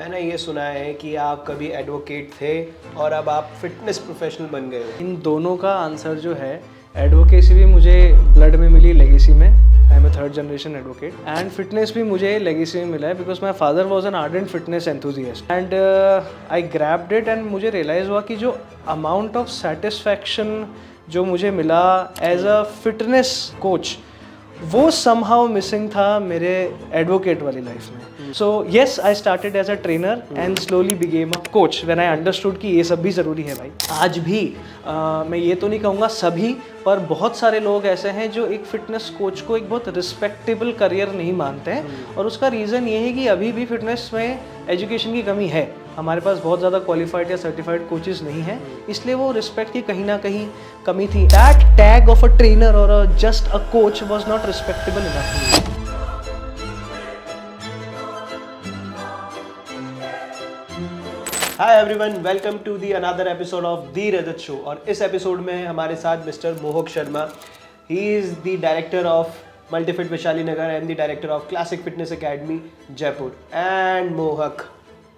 मैंने ये सुना है कि आप कभी एडवोकेट थे और अब आप फिटनेस प्रोफेशनल बन गए हो। इन दोनों का आंसर जो है, एडवोकेसी भी मुझे ब्लड में मिली, लेगेसी में। I am a third generation advocate. And fitness भी मुझे लेगेसी में मिला है because my father was an ardent fitness enthusiast and I grabbed it. And मुझे रियलाइज़ हुआ कि जो अमाउंट ऑफ सेटिस्फैक्शन जो मुझे मिला एज अ फिटनेस कोच, वो समहाउ मिसिंग था मेरे एडवोकेट वाली लाइफ में। So yes, I started as a trainer and slowly became a coach when I understood कि ये सब भी ज़रूरी है भाई। आज भी मैं ये तो नहीं कहूँगा सभी, पर बहुत सारे लोग ऐसे हैं जो एक फिटनेस कोच को एक बहुत रिस्पेक्टेबल करियर नहीं मानते हैं। और उसका रीज़न ये है कि अभी भी फिटनेस में एजुकेशन की कमी है। हमारे पास बहुत ज़्यादा क्वालिफाइड या सर्टिफाइड कोचेस नहीं हैं, इसलिए वो रिस्पेक्ट की कहीं ना कहीं कमी थी। That tag of a trainer और just a coach was not respectable enough. Hi everyone, welcome to the another episode of the Rajat show. और इस एपिसोड में हमारे साथ mister Mohak Sharma. He is the director of Multifit Vaishali Nagar and the director of Classic Fitness Academy Jaipur. And Mohak,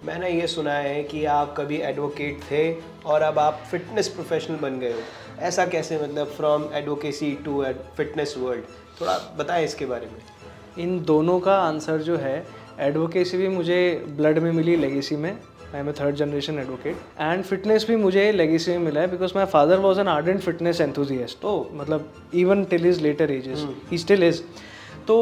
मैंने ये सुना है कि आप कभी एडवोकेट थे और अब आप फिटनेस प्रोफेशनल बन गए हो। ऐसा कैसे, मतलब from advocacy to fitness world? थोड़ा बताएं इसके बारे में। इन दोनों का आंसर जो है, एडवोकेसी भी मुझे ब्लड में मिली, लेगेसी में। I am a third generation advocate. And fitness भी मुझे लेगेसी में मिला है because my father was an ardent fitness enthusiast. तो मतलब even till his later ages he still is. तो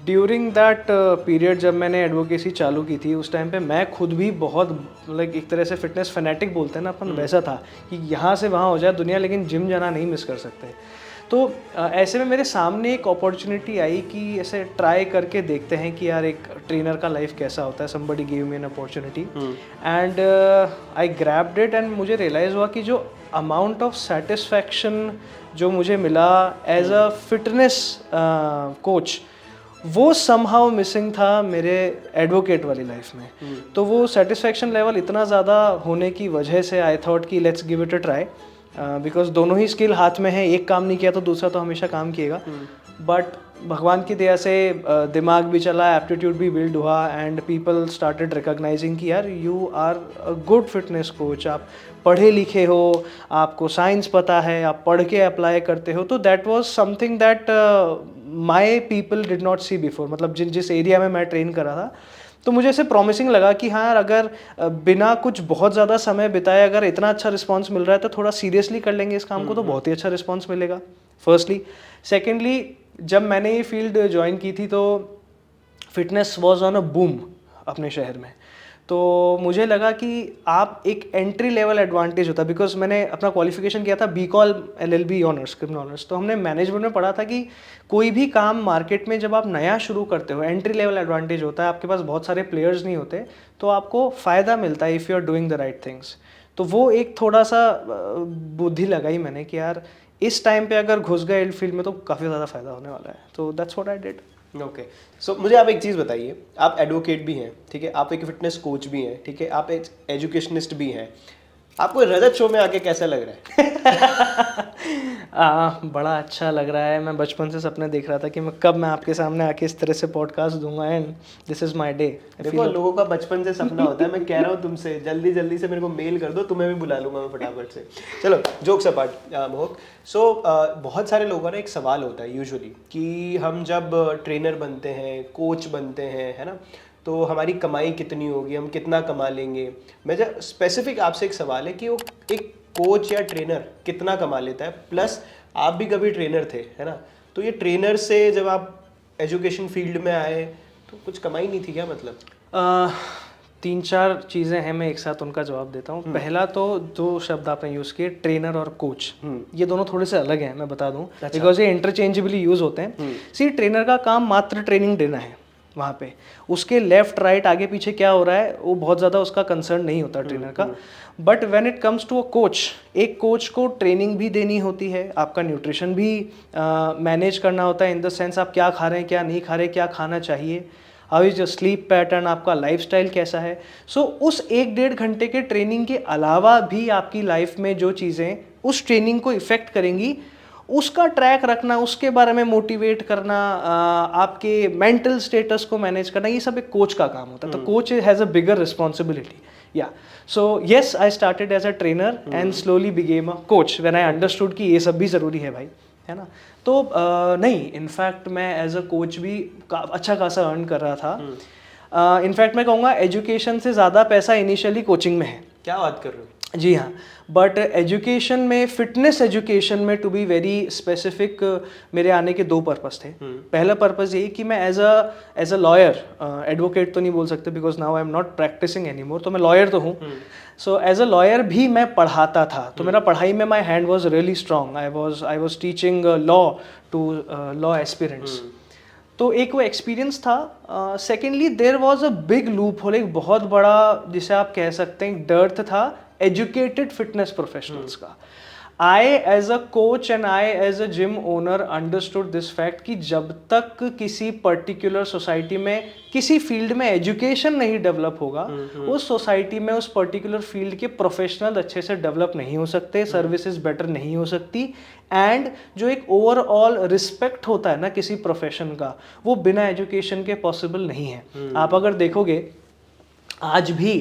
ड्यूरिंग दैट पीरियड जब मैंने एडवोकेसी चालू की थी, उस टाइम पे मैं खुद भी बहुत लाइक एक तरह से फिटनेस फैनेटिक बोलते हैं ना अपन, वैसा था कि यहाँ से वहाँ हो जाए दुनिया, लेकिन जिम जाना नहीं मिस कर सकते। तो ऐसे में मेरे सामने एक अपॉर्चुनिटी आई कि ऐसे ट्राई करके देखते हैं कि यार एक ट्रेनर का लाइफ कैसा होता है। somebody gave me an opportunity and I grabbed it. And मुझे रियलाइज़ हुआ कि जो अमाउंट ऑफ सेटिस्फैक्शन जो मुझे मिला एज अ फिटनेस कोच, वो समहाउ मिसिंग था मेरे एडवोकेट वाली लाइफ में। तो वो सेटिस्फैक्शन लेवल इतना ज़्यादा होने की वजह से आई थॉट कि let's give it a try. Because दोनों ही स्किल हाथ में है, एक काम नहीं किया तो दूसरा तो हमेशा काम किएगा। बट भगवान की दया से दिमाग भी चला, एप्टीट्यूड भी बिल्ड हुआ एंड पीपल स्टार्टेड रिकॉग्नाइजिंग कि यार you are a good fitness coach. आप पढ़े लिखे हो, आपको साइंस पता है, आप पढ़ के अप्लाई करते हो। तो that was something that my people did not see before. मतलब जिस एरिया में मैं ट्रेन कर रहा था, तो मुझे ऐसे प्रॉमिसिंग लगा कि हाँ यार, अगर बिना कुछ बहुत ज़्यादा समय बिताए अगर इतना अच्छा रिस्पांस मिल रहा है तो थोड़ा सीरियसली कर लेंगे इस काम को, तो बहुत ही अच्छा रिस्पांस मिलेगा। फर्स्टली। सेकेंडली, जब मैंने ये फील्ड ज्वाइन की थी तो fitness was on a boom अपने शहर में। तो मुझे लगा कि आप एक एंट्री लेवल एडवांटेज होता है, बिकॉज मैंने अपना क्वालिफिकेशन किया था BCom LLB honours, criminal honours. तो हमने मैनेजमेंट में पढ़ा था कि कोई भी काम मार्केट में जब आप नया शुरू करते हो, एंट्री लेवल एडवांटेज होता है। आपके पास बहुत सारे प्लेयर्स नहीं होते, तो आपको फ़ायदा मिलता है if you are doing the right things. तो वो एक थोड़ा सा बुद्धि लगाई मैंने कि यार इस टाइम पे अगर घुस गए फील्ड में तो काफ़ी ज़्यादा फ़ायदा होने वाला है। तो that's what I did. Okay, so मुझे आप एक चीज़ बताइए। आप एडवोकेट भी हैं, ठीक है, आप एक फिटनेस कोच भी हैं, ठीक है, आप एक एजुकेशनिस्ट भी हैं। आपको रजत शो में आके कैसा लग रहा है? बड़ा अच्छा लग रहा है। मैं बचपन से सपने देख रहा था कि कब मैं आपके सामने आके इस तरह से पॉडकास्ट दूंगा and this is my day. देखो, लोगों का बचपन से सपना होता है। मैं कह रहा हूँ तुमसे, जल्दी जल्दी से मेरे को मेल कर दो, तुम्हें भी बुला लूंगा मैं फटाफट से। चलो, जोक्स अपार्ट मोहक। सो बहुत सारे लोगों का एक सवाल होता है यूजुअली कि हम जब ट्रेनर बनते हैं, कोच बनते हैं, है ना, तो हमारी कमाई कितनी होगी, हम कितना कमा लेंगे। मेरा स्पेसिफिक आपसे एक सवाल है कि वो एक कोच या ट्रेनर कितना कमा लेता है। प्लस आप भी कभी ट्रेनर थे, है ना, तो ये ट्रेनर से जब आप एजुकेशन फील्ड में आए तो कुछ कमाई नहीं थी क्या? मतलब 3-4 चीज़ें हैं, मैं एक साथ उनका जवाब देता हूँ। पहला तो दो शब्द आपने यूज़ किए, ट्रेनर और कोच। ये दोनों थोड़े से अलग हैं, मैं बता दूँ, बिकॉज ये इंटरचेंजेबली यूज़ होते हैं। सी, ट्रेनर का काम मात्र ट्रेनिंग देना है वहाँ पे। उसके लेफ्ट राइट आगे पीछे क्या हो रहा है वो बहुत ज़्यादा उसका कंसर्न नहीं होता ट्रेनर का। But when it comes to a coach, एक कोच को ट्रेनिंग भी देनी होती है, आपका न्यूट्रिशन भी मैनेज करना होता है, इन द सेंस आप क्या खा रहे हैं, क्या नहीं खा रहे, क्या खाना चाहिए, how is your sleep pattern, आपका लाइफस्टाइल कैसा है। सो उस 1-1.5 घंटे के ट्रेनिंग के अलावा भी आपकी लाइफ में जो चीज़ें उस ट्रेनिंग को इफ़ेक्ट करेंगी, उसका ट्रैक रखना, उसके बारे में मोटिवेट करना, आपके मेंटल स्टेटस को मैनेज करना, ये सब एक कोच का काम होता है. तो coach has a bigger responsibility. Yeah so yes, I started as a trainer and slowly became a coach when I understood कि ये सब भी ज़रूरी है भाई, है ना. तो नहीं, इनफैक्ट मैं एज अ कोच भी अच्छा खासा अर्न कर रहा था. इनफैक्ट मैं कहूँगा एजुकेशन से ज़्यादा पैसा इनिशियली कोचिंग में है. क्या बात कर रहे हो? जी हाँ. बट एजुकेशन में, फिटनेस एजुकेशन में टू बी वेरी स्पेसिफिक, मेरे आने के 2 पर्पस थे. पहला पर्पस ये कि मैं एज अ लॉयर, एडवोकेट तो नहीं बोल सकते because now I am not practising anymore, तो मैं लॉयर तो हूँ. सो एज अ लॉयर भी मैं पढ़ाता था, तो मेरा पढ़ाई में my hand was really strong. I was teaching law to law aspirants. तो एक वो एक्सपीरियंस था. Secondly there was a big loophole, एक बहुत बड़ा जिसे आप कह सकते हैं डर्थ था एजुकेटेड फिटनेस प्रोफेशनल्स का. I as a coach and I as a gym owner understood this fact कि जब तक किसी पर्टिकुलर सोसाइटी में किसी फील्ड में एजुकेशन नहीं डेवलप होगा, उस सोसाइटी में उस पर्टिकुलर फील्ड के प्रोफेशनल अच्छे से डेवलप नहीं हो सकते, सर्विसेज बेटर नहीं हो सकती, एंड जो एक ओवरऑल रिस्पेक्ट होता है ना किसी प्रोफेशन का, वो बिना एजुकेशन के पॉसिबल नहीं है. आप अगर देखोगे आज भी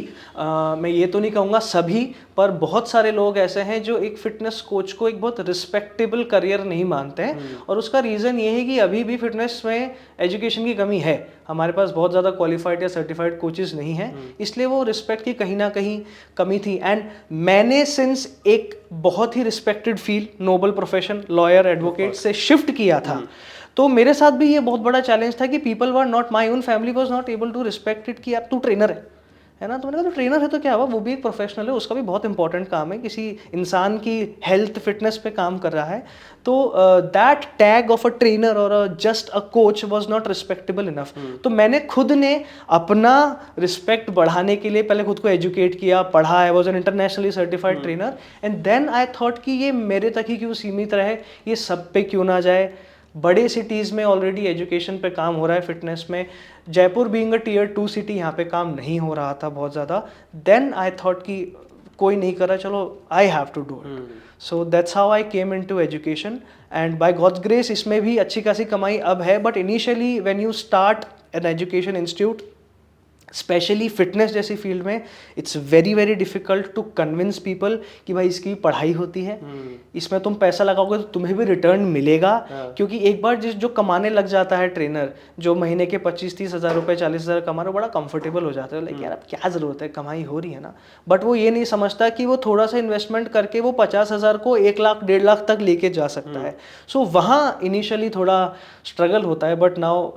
मैं ये तो नहीं कहूँगा सभी, पर बहुत सारे लोग ऐसे हैं जो एक फिटनेस कोच को एक बहुत रिस्पेक्टेबल करियर नहीं मानते हैं. और उसका रीज़न ये है कि अभी भी फिटनेस में एजुकेशन की कमी है. हमारे पास बहुत ज़्यादा क्वालिफाइड या सर्टिफाइड कोचेस नहीं हैं, इसलिए वो रिस्पेक्ट की कहीं ना कहीं कमी थी. एंड मैंने सिंस एक बहुत ही respected field, noble profession, lawyer, advocate से शिफ्ट किया था, तो मेरे साथ भी ये बहुत बड़ा चैलेंज था कि people were not, my own family was not able to respect it कि आप तू ट्रेनर है ना. तो मैंने कहा तो ट्रेनर है तो क्या हुआ, वो भी एक प्रोफेशनल है, उसका भी बहुत इंपॉर्टेंट काम है, किसी इंसान की हेल्थ फिटनेस पे काम कर रहा है. तो that tag of a trainer और just a coach was not respectable enough. तो मैंने खुद ने अपना रिस्पेक्ट बढ़ाने के लिए पहले खुद को एजुकेट किया, पढ़ा. I was an internationally certified trainer and then I thought कि ये मेरे तक ही क्यों सीमित रहे, ये सब पे क्यों ना जाए. बड़े सिटीज़ में ऑलरेडी एजुकेशन पे काम हो रहा है फिटनेस में. Jaipur being a tier 2 city, यहाँ पे काम नहीं हो रहा था बहुत ज़्यादा. देन आई थॉट कि कोई नहीं कर रहा, चलो I have to do it. So that's how I came into education and by God's grace इसमें भी अच्छी खासी कमाई अब है. But initially when you start an education institute, specially fitness जैसी फील्ड में, it's very very difficult to convince people कि भाई इसकी पढ़ाई होती है, इसमें तुम पैसा लगाओगे तो तुम्हें भी रिटर्न मिलेगा. क्योंकि एक बार जो कमाने लग जाता है ट्रेनर, जो महीने के 25-30 हज़ार रुपये, 40 हज़ार कमा रहा है, बड़ा कंफर्टेबल हो जाता है. लाइक यार अब क्या ज़रूरत है, कमाई हो रही है ना. बट वो ये नहीं समझता कि वो थोड़ा सा इन्वेस्टमेंट करके वो 50 हज़ार को 1 लाख 1.5 लाख तक लेके जा सकता है. सो वहाँ इनिशियली थोड़ा स्ट्रगल होता है. But now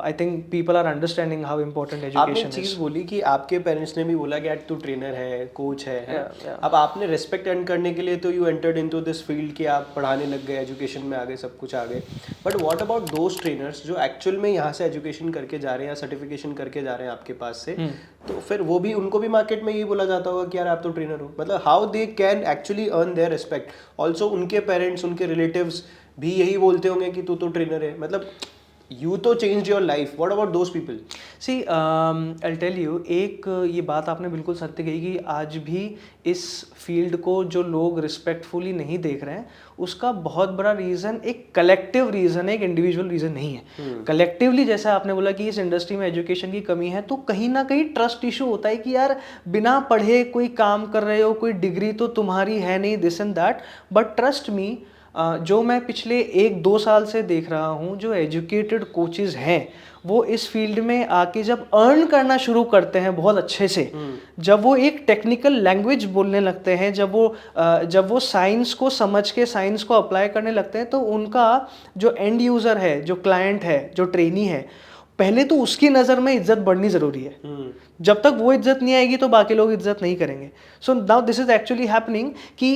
I think people are understanding how important education. चीज बोली कि आपके पेरेंट्स ने भी बोला कि यार तू ट्रेनर है, कोच है. अब आपने रिस्पेक्ट अर्न करने के लिए तो you entered into this field कि आप पढ़ाने लग गए, एजुकेशन में आ गए, सब कुछ आ गए. But what about those trainers जो एक्चुअल में यहाँ से एजुकेशन करके जा रहे हैं या सर्टिफिकेशन करके जा रहे हैं आपके पास से, तो फिर वो भी, उनको भी मार्केट में यही बोला जाता होगा कि यार आप तो ट्रेनर हो. मतलब how they can actually earn there respect. Also उनके पेरेंट्स, उनके रिलेटिव्स भी यही बोलते होंगे कि तू तो ट्रेनर है. मतलब you तो changed your life. What about those people? See, I'll tell you, एक ये बात आपने बिल्कुल सत्य कही कि आज भी इस फील्ड को जो लोग रिस्पेक्टफुली नहीं देख रहे हैं, उसका बहुत बड़ा रीज़न एक कलेक्टिव रीज़न है, एक इंडिविजुअल रीज़न नहीं है. कलेक्टिवली जैसे आपने बोला कि इस इंडस्ट्री में एजुकेशन की कमी है, तो कहीं ना कहीं ट्रस्ट इशू होता है कि यार बिना पढ़े कोई काम कर रहे हो, कोई डिग्री तो तुम्हारी है नहीं, this and that. But trust me, जो मैं पिछले 1-2 साल से देख रहा हूँ, जो एजुकेटेड कोचेज़ हैं, वो इस फील्ड में आके जब अर्न करना शुरू करते हैं बहुत अच्छे से, जब वो एक टेक्निकल लैंग्वेज बोलने लगते हैं, जब वो साइंस को समझ के साइंस को अप्लाई करने लगते हैं, तो उनका जो एंड यूज़र है, जो क्लाइंट है, जो ट्रेनी है, पहले तो उसकी नज़र में इज्जत बढ़नी ज़रूरी है. जब तक वो इज्जत नहीं आएगी तो बाकी लोग इज्जत नहीं करेंगे. So now this is actually happening कि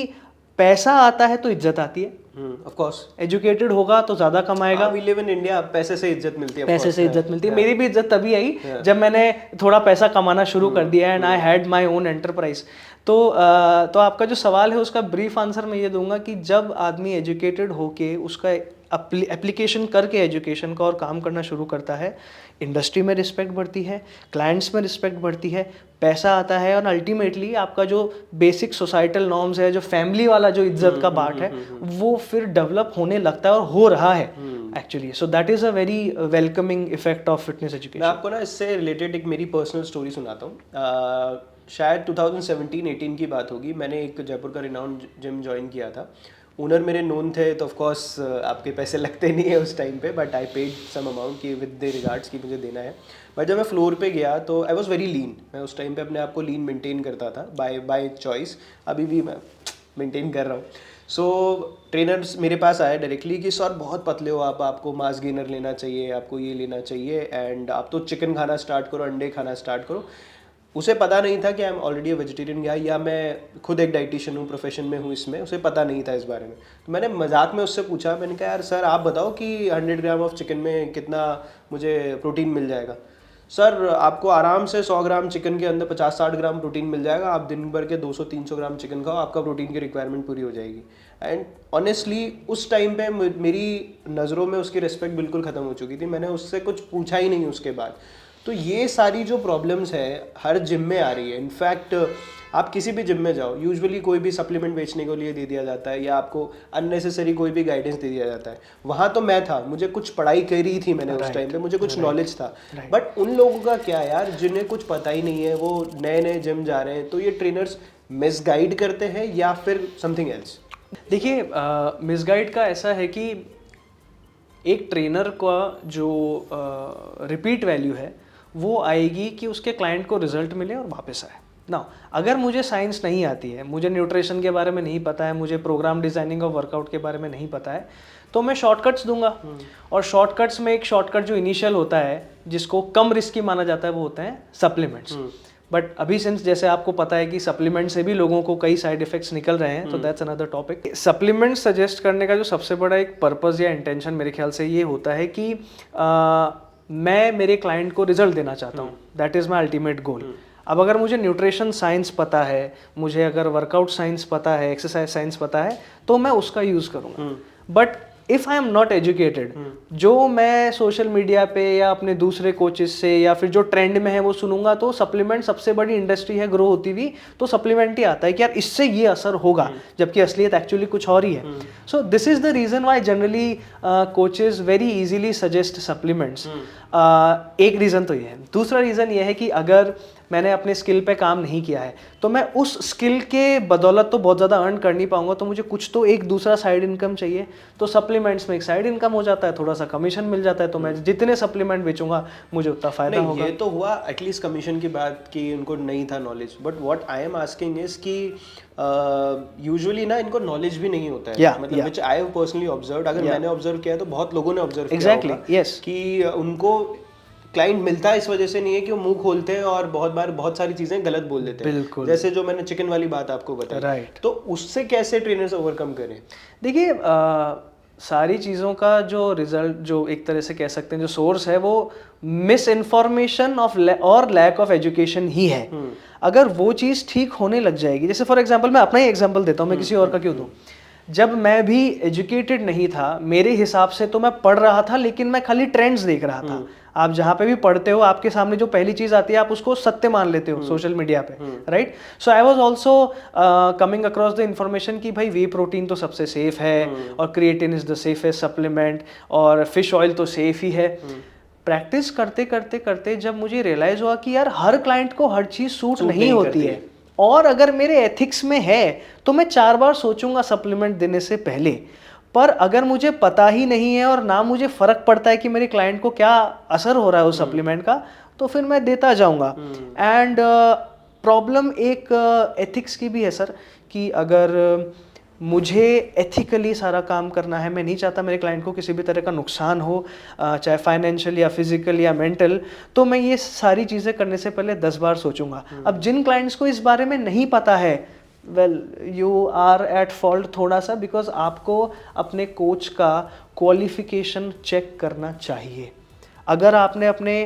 पैसा आता है तो इज्जत आती है. ऑफ कोर्स एजुकेटेड होगा तो ज्यादा कमाएगा. वी लिव इन इंडिया, पैसे से इज्जत मिलती है. पैसे से इज्जत मिलती है. मेरी भी इज्जत तभी आई जब मैंने थोड़ा पैसा कमाना शुरू कर दिया and I had my own enterprise. तो आपका जो सवाल है उसका ब्रीफ आंसर मैं ये दूंगा कि जब आदमी एजुकेटेड होके उसका एप्लीकेशन करके एजुकेशन का और काम करना शुरू करता है, इंडस्ट्री में रिस्पेक्ट बढ़ती है, क्लाइंट्स में रिस्पेक्ट बढ़ती है, पैसा आता है और अल्टीमेटली आपका जो बेसिक सोसाइटल नॉर्म्स है, जो फैमिली वाला जो इज्जत का पार्ट है, वो फिर डेवलप होने लगता है और हो रहा है actually. So that is a very welcoming effect of fitness education. मैं आपको ना इससे रिलेटेड एक मेरी पर्सनल स्टोरी सुनाता हूँ. शायद 2017-18 की बात होगी. मैंने एक जयपुर का रिनाउंड जिम ज्वाइन किया था. ओनर मेरे नोन थे, तो ऑफ कोर्स आपके पैसे लगते नहीं है उस टाइम पे, but I paid some amount कि विद द रिगार्ड्स कि मुझे देना है. बट जब मैं फ्लोर पे गया तो आई वाज वेरी लीन. मैं उस टाइम पे अपने आप को लीन मेंटेन करता था बाय चॉइस. अभी भी मैं मेंटेन कर रहा हूँ. सो ट्रेनर्स मेरे पास आए डायरेक्टली कि सर बहुत पतले हो आप, आपको मास गेनर लेना चाहिए, आपको ये लेना चाहिए, एंड आप तो चिकन खाना स्टार्ट करो, अंडे खाना स्टार्ट करो. उसे पता नहीं था कि आई एम ऑलरेडी वेजिटेरियन गाय, या मैं खुद एक डाइटिशियन हूँ, प्रोफेशन में हूँ इसमें. उसे पता नहीं था इस बारे में. तो मैंने मजाक में उससे पूछा, मैंने कहा यार सर आप बताओ कि 100 ग्राम ऑफ चिकन में कितना मुझे प्रोटीन मिल जाएगा. सर आपको आराम से 100 ग्राम चिकन के अंदर 50-60 ग्राम प्रोटीन मिल जाएगा. आप दिन भर के 200-300 ग्राम चिकन खाओ, आपका प्रोटीन की रिक्वायरमेंट पूरी हो जाएगी. एंड ऑनेस्टली उस टाइम पे मेरी नज़रों में उसकी रिस्पेक्ट बिल्कुल ख़त्म हो चुकी थी. मैंने उससे कुछ पूछा ही नहीं उसके बाद. तो ये सारी जो प्रॉब्लम्स है हर जिम में आ रही है. इनफैक्ट आप किसी भी जिम में जाओ, यूजुअली कोई भी सप्लीमेंट बेचने के लिए दे दिया जाता है, या आपको अननेसेसरी कोई भी गाइडेंस दे दिया जाता है. वहाँ तो मैं था, मुझे कुछ पढ़ाई करी थी मैंने उस टाइम पे, मुझे कुछ नॉलेज था. बट उन लोगों का क्या यार, जिन्हें कुछ पता ही नहीं है, वो नए नए जिम जा रहे हैं. तो ये ट्रेनर्स मिसगाइड करते हैं या फिर समथिंग एल्स? देखिए मिसगाइड का ऐसा है कि एक ट्रेनर का जो रिपीट वैल्यू है वो आएगी कि उसके क्लाइंट को रिजल्ट मिले और वापस आए ना. अगर मुझे साइंस नहीं आती है, मुझे न्यूट्रिशन के बारे में नहीं पता है, मुझे प्रोग्राम डिज़ाइनिंग और वर्कआउट के बारे में नहीं पता है, तो मैं शॉर्टकट्स दूंगा. और शॉर्टकट्स में एक शॉर्टकट जो इनिशियल होता है जिसको कम रिस्की माना जाता है वो होते हैं सप्लीमेंट्स. बट अभी सिंस जैसे आपको पता है कि सप्लीमेंट से भी लोगों को कई साइड इफेक्ट्स निकल रहे हैं, तो that's another topic. Supplement suggest करने का जो सबसे बड़ा एक पर्पस या इंटेंशन मेरे ख्याल से ये होता है कि मैं मेरे क्लाइंट को रिजल्ट देना चाहता हूँ. That is my ultimate goal. अब अगर मुझे न्यूट्रिशन साइंस पता है, मुझे अगर वर्कआउट साइंस पता है, एक्सरसाइज साइंस पता है, तो मैं उसका यूज़ करूँगा. But if I am not educated, जो मैं सोशल मीडिया पे या अपने दूसरे कोचेस से या फिर जो ट्रेंड में है वो सुनूंगा, तो सप्लीमेंट सबसे बड़ी इंडस्ट्री है ग्रो होती हुई, तो सप्लीमेंट ही आता है कि यार इससे ये असर होगा, जबकि असलियत एक्चुअली कुछ और ही है. So this is the reason why generally coaches very easily suggest supplements. एक रीज़न तो ये है. दूसरा रीज़न ये है कि अगर मैंने अपने स्किल पे काम नहीं किया है तो मैं उस स्किल के बदौलत तो बहुत ज़्यादा अर्न कर नहीं पाऊंगा, तो मुझे कुछ तो एक दूसरा साइड इनकम चाहिए. तो सप्लीमेंट्स में एक साइड इनकम हो जाता है, थोड़ा सा कमीशन मिल जाता है, तो मैं जितने सप्लीमेंट बेचूंगा मुझे उतना फायदा होगा. ये तो हुआ एटलीस्ट कमीशन की बात कि उनको नहीं था knowledge. But what I am asking is कि यूजुअली ना इनको नॉलेज भी नहीं होता है. मतलब which I have personally observed. अगर मैंने ऑब्जर्व किया है तो बहुत लोगों ने ऑब्जर्व किया होगा. यस, कि उनको क्लाइंट मिलता है इस वजह से नहीं है कि वो मुंह खोलते हैं और बहुत बार बहुत सारी चीजें गलत बोल देते हैं. बिल्कुल. जैसे जो मैंने चिकन वाली बात आपको बताई. राइट. तो उससे कैसे ट्रेनर्स ओवरकम करें? देखिए सारी चीज़ों का जो रिजल्ट, जो एक तरह से कह सकते हैं जो सोर्स है, वो मिस इन्फॉर्मेशन और लैक ऑफ एजुकेशन ही है. अगर वो चीज़ ठीक होने लग जाएगी, जैसे फॉर एग्जांपल मैं अपना ही एग्जांपल देता हूँ, मैं किसी और का क्यों दूँ. जब मैं भी एजुकेटेड नहीं था, मेरे हिसाब से तो मैं पढ़ रहा था, लेकिन मैं खाली ट्रेंड्स देख रहा था. आप जहाँ पे भी पढ़ते हो, आपके सामने जो पहली चीज़ आती है आप उसको सत्य मान लेते हो सोशल मीडिया पे, right. So I was also coming across the information कि भाई वे प्रोटीन तो सबसे सेफ है, और creatine is the safest supplement, और फिश ऑयल तो सेफ ही है. प्रैक्टिस करते करते करते जब मुझे रियलाइज हुआ कि यार हर क्लाइंट को हर चीज़ सूट नहीं होती है, और अगर मेरे एथिक्स में है तो मैं 4 बार सोचूंगा सप्लीमेंट देने से पहले. पर अगर मुझे पता ही नहीं है और ना मुझे फ़र्क पड़ता है कि मेरे क्लाइंट को क्या असर हो रहा है उस सप्लीमेंट का, तो फिर मैं देता जाऊंगा. एंड प्रॉब्लम एक एथिक्स की भी है सर, कि अगर मुझे एथिकली सारा काम करना है, मैं नहीं चाहता मेरे क्लाइंट को किसी भी तरह का नुकसान हो, चाहे फाइनेंशियल या फिजिकल या मेंटल, तो मैं ये सारी चीज़ें करने से पहले 10 बार सोचूंगा. अब जिन क्लाइंट्स को इस बारे में नहीं पता है, well you are at fault थोड़ा सा, बिकॉज आपको अपने कोच का क्वालिफिकेशन चेक करना चाहिए. अगर आपने अपने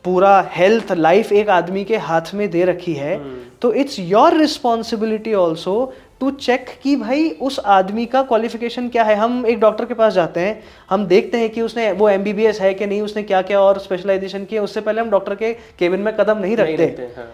पूरा हेल्थ लाइफ एक आदमी के हाथ में दे रखी है, तो it's your responsibility also to check कि भाई उस आदमी का क्वालिफिकेशन क्या है। हम एक डॉक्टर के पास जाते हैं, हम देखते हैं कि उसने वो MBBS है कि नहीं, उसने क्या क्या और स्पेशलाइजेशन किया, उससे पहले हम डॉक्टर के केबिन में कदम नहीं रखते। हाँ।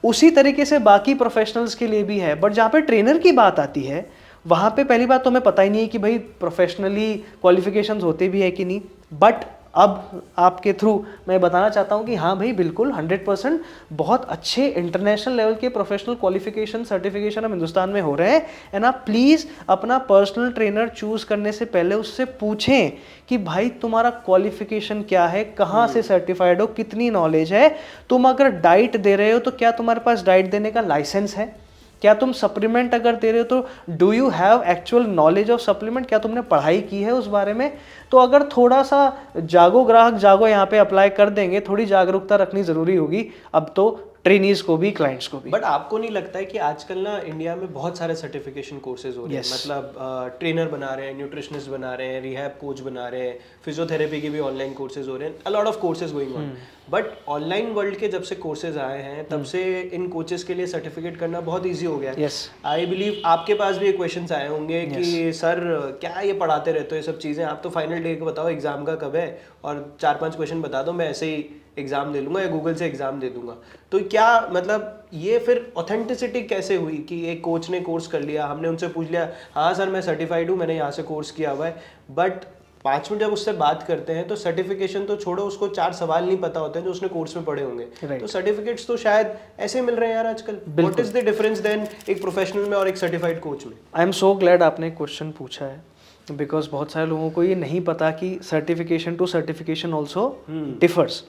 उसी तरीके से बाकी प्रोफेशनल्स के लिए भी है। बट जहाँ पे ट्रेनर की बात आती है, वहाँ पे पहली बात तो हमें पता ही नहीं है कि भाई प्रोफेशनली क्वालिफिकेशंस होते भी है कि नहीं। बट अब आपके थ्रू मैं बताना चाहता हूँ कि हाँ भाई बिल्कुल 100% बहुत अच्छे इंटरनेशनल लेवल के प्रोफेशनल क्वालिफिकेशन सर्टिफिकेशन हम हिंदुस्तान में हो रहे हैं। एंड आप प्लीज़ अपना पर्सनल ट्रेनर चूज़ करने से पहले उससे पूछें कि भाई तुम्हारा क्वालिफिकेशन क्या है, कहाँ से सर्टिफाइड हो, कितनी नॉलेज है। तुम अगर डाइट दे रहे हो तो क्या तुम्हारे पास डाइट देने का लाइसेंस है? क्या तुम सप्लीमेंट अगर दे रहे हो तो do you have actual knowledge of supplement? क्या तुमने पढ़ाई की है उस बारे में? तो अगर थोड़ा सा जागो ग्राहक जागो यहाँ पे अप्लाई कर देंगे, थोड़ी जागरूकता रखनी ज़रूरी होगी अब तो ट्रेनीज को भी, क्लाइंट्स को भी। बट आपको नहीं लगता है कि आजकल ना इंडिया में बहुत सारे सर्टिफिकेशन कोर्सेज हो रहे हैं? मतलब ट्रेनर बना रहे हैं, न्यूट्रिशनिस्ट बना रहे हैं, रिहैब कोच बना रहे हैं, फिजियोथेरेपी के भी ऑनलाइन कोर्सेज हो रहे हैं, a lot of courses going on. But online world के जब से कोर्सेज आए हैं तब से इन कोचेस के लिए सर्टिफिकेट करना बहुत ईजी हो गया है। आई बिलीव आपके पास भी क्वेश्चंस आए होंगे कि सर क्या ये पढ़ाते रहते हो ये सब चीज़ें, आप तो फाइनल डे को बताओ एग्जाम का कब है और 4-5 क्वेश्चन बता दो, मैं ऐसे ही एग्जाम दे लूंगा या गूगल से एग्जाम दे दूंगा। तो क्या मतलब ये फिर ऑथेंटिसिटी कैसे हुई कि एक कोच ने कोर्स कर लिया, हमने उनसे पूछ लिया हाँ सर मैं सर्टिफाइड हूँ, मैंने यहाँ से कोर्स किया हुआ है, बट 5 मिनट जब उससे बात करते हैं तो सर्टिफिकेशन तो छोड़ो, उसको 4 सवाल नहीं पता होते हैं जो उसने कोर्स में पढ़े होंगे। तो सर्टिफिकेट्स तो शायद ऐसे मिल रहे हैं यार आजकल। What is the difference then एक प्रोफेशनल में और एक सर्टिफाइड कोच में? आई एम सो ग्लैड आपने क्वेश्चन पूछा है, बिकॉज बहुत सारे लोगों को ये नहीं पता कि certification to certification also differs.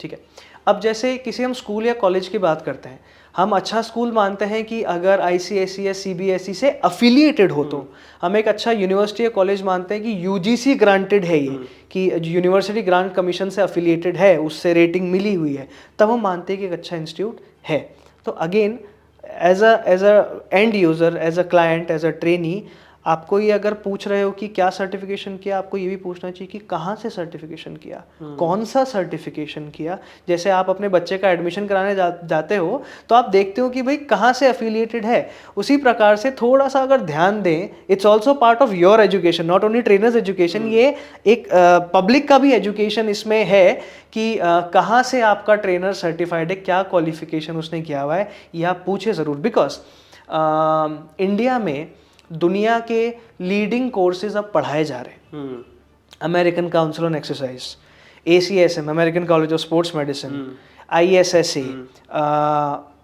ठीक है, अब जैसे किसी हम स्कूल या कॉलेज की बात करते हैं, हम अच्छा स्कूल मानते हैं कि अगर ICSE या CBSE से अफिलिएटेड हो तो। हम एक अच्छा यूनिवर्सिटी या कॉलेज मानते हैं कि UGC ग्रांटेड है ये, कि यूनिवर्सिटी ग्रांट कमीशन से अफिलिएटेड है, उससे रेटिंग मिली हुई है, तब हम मानते हैं कि एक अच्छा इंस्टीट्यूट है। तो again as a end user, as a client, as a trainee, आपको ये अगर पूछ रहे हो कि क्या सर्टिफिकेशन किया, आपको ये भी पूछना चाहिए कि कहाँ से सर्टिफिकेशन किया, कौन सा सर्टिफिकेशन किया। जैसे आप अपने बच्चे का एडमिशन कराने जाते हो तो आप देखते हो कि भाई कहाँ से अफिलिएटेड है। उसी प्रकार से थोड़ा सा अगर ध्यान दें, it's also part of your education, not only trainers education, ये एक पब्लिक का भी एजुकेशन इसमें है कि कहाँ से आपका ट्रेनर सर्टिफाइड है, क्या क्वालिफिकेशन उसने किया हुआ है, ये आप पूछे ज़रूर। बिकॉज इंडिया में दुनिया के लीडिंग कोर्सेज अब पढ़ाए जा रहे हैं। American council on exercise, ACSM American college of sports medicine, ISSA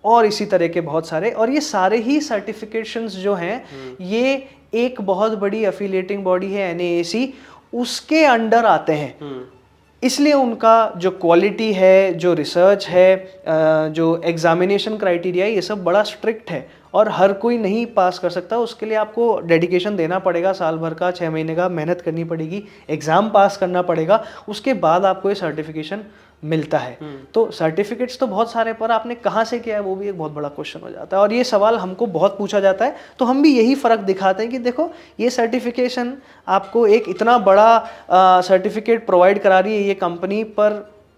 और इसी तरह के बहुत सारे, और ये सारे ही सर्टिफिकेशंस जो हैं ये एक बहुत बड़ी एफिलिएटिंग बॉडी है NAAC, उसके अंडर आते हैं। इसलिए उनका जो क्वालिटी है, जो रिसर्च है, जो एग्जामिनेशन क्राइटेरिया है, ये सब बड़ा स्ट्रिक्ट है और हर कोई नहीं पास कर सकता। उसके लिए आपको डेडिकेशन देना पड़ेगा, साल भर का, 6 महीने का मेहनत करनी पड़ेगी, एग्ज़ाम पास करना पड़ेगा, उसके बाद आपको ये सर्टिफिकेशन मिलता है। तो सर्टिफिकेट्स तो बहुत सारे, पर आपने कहाँ से किया है वो भी एक बहुत बड़ा क्वेश्चन हो जाता है, और ये सवाल हमको बहुत पूछा जाता है। तो हम भी यही फ़र्क दिखाते हैं कि देखो ये सर्टिफिकेशन आपको एक इतना बड़ा सर्टिफिकेट प्रोवाइड करा रही है ये कंपनी, पर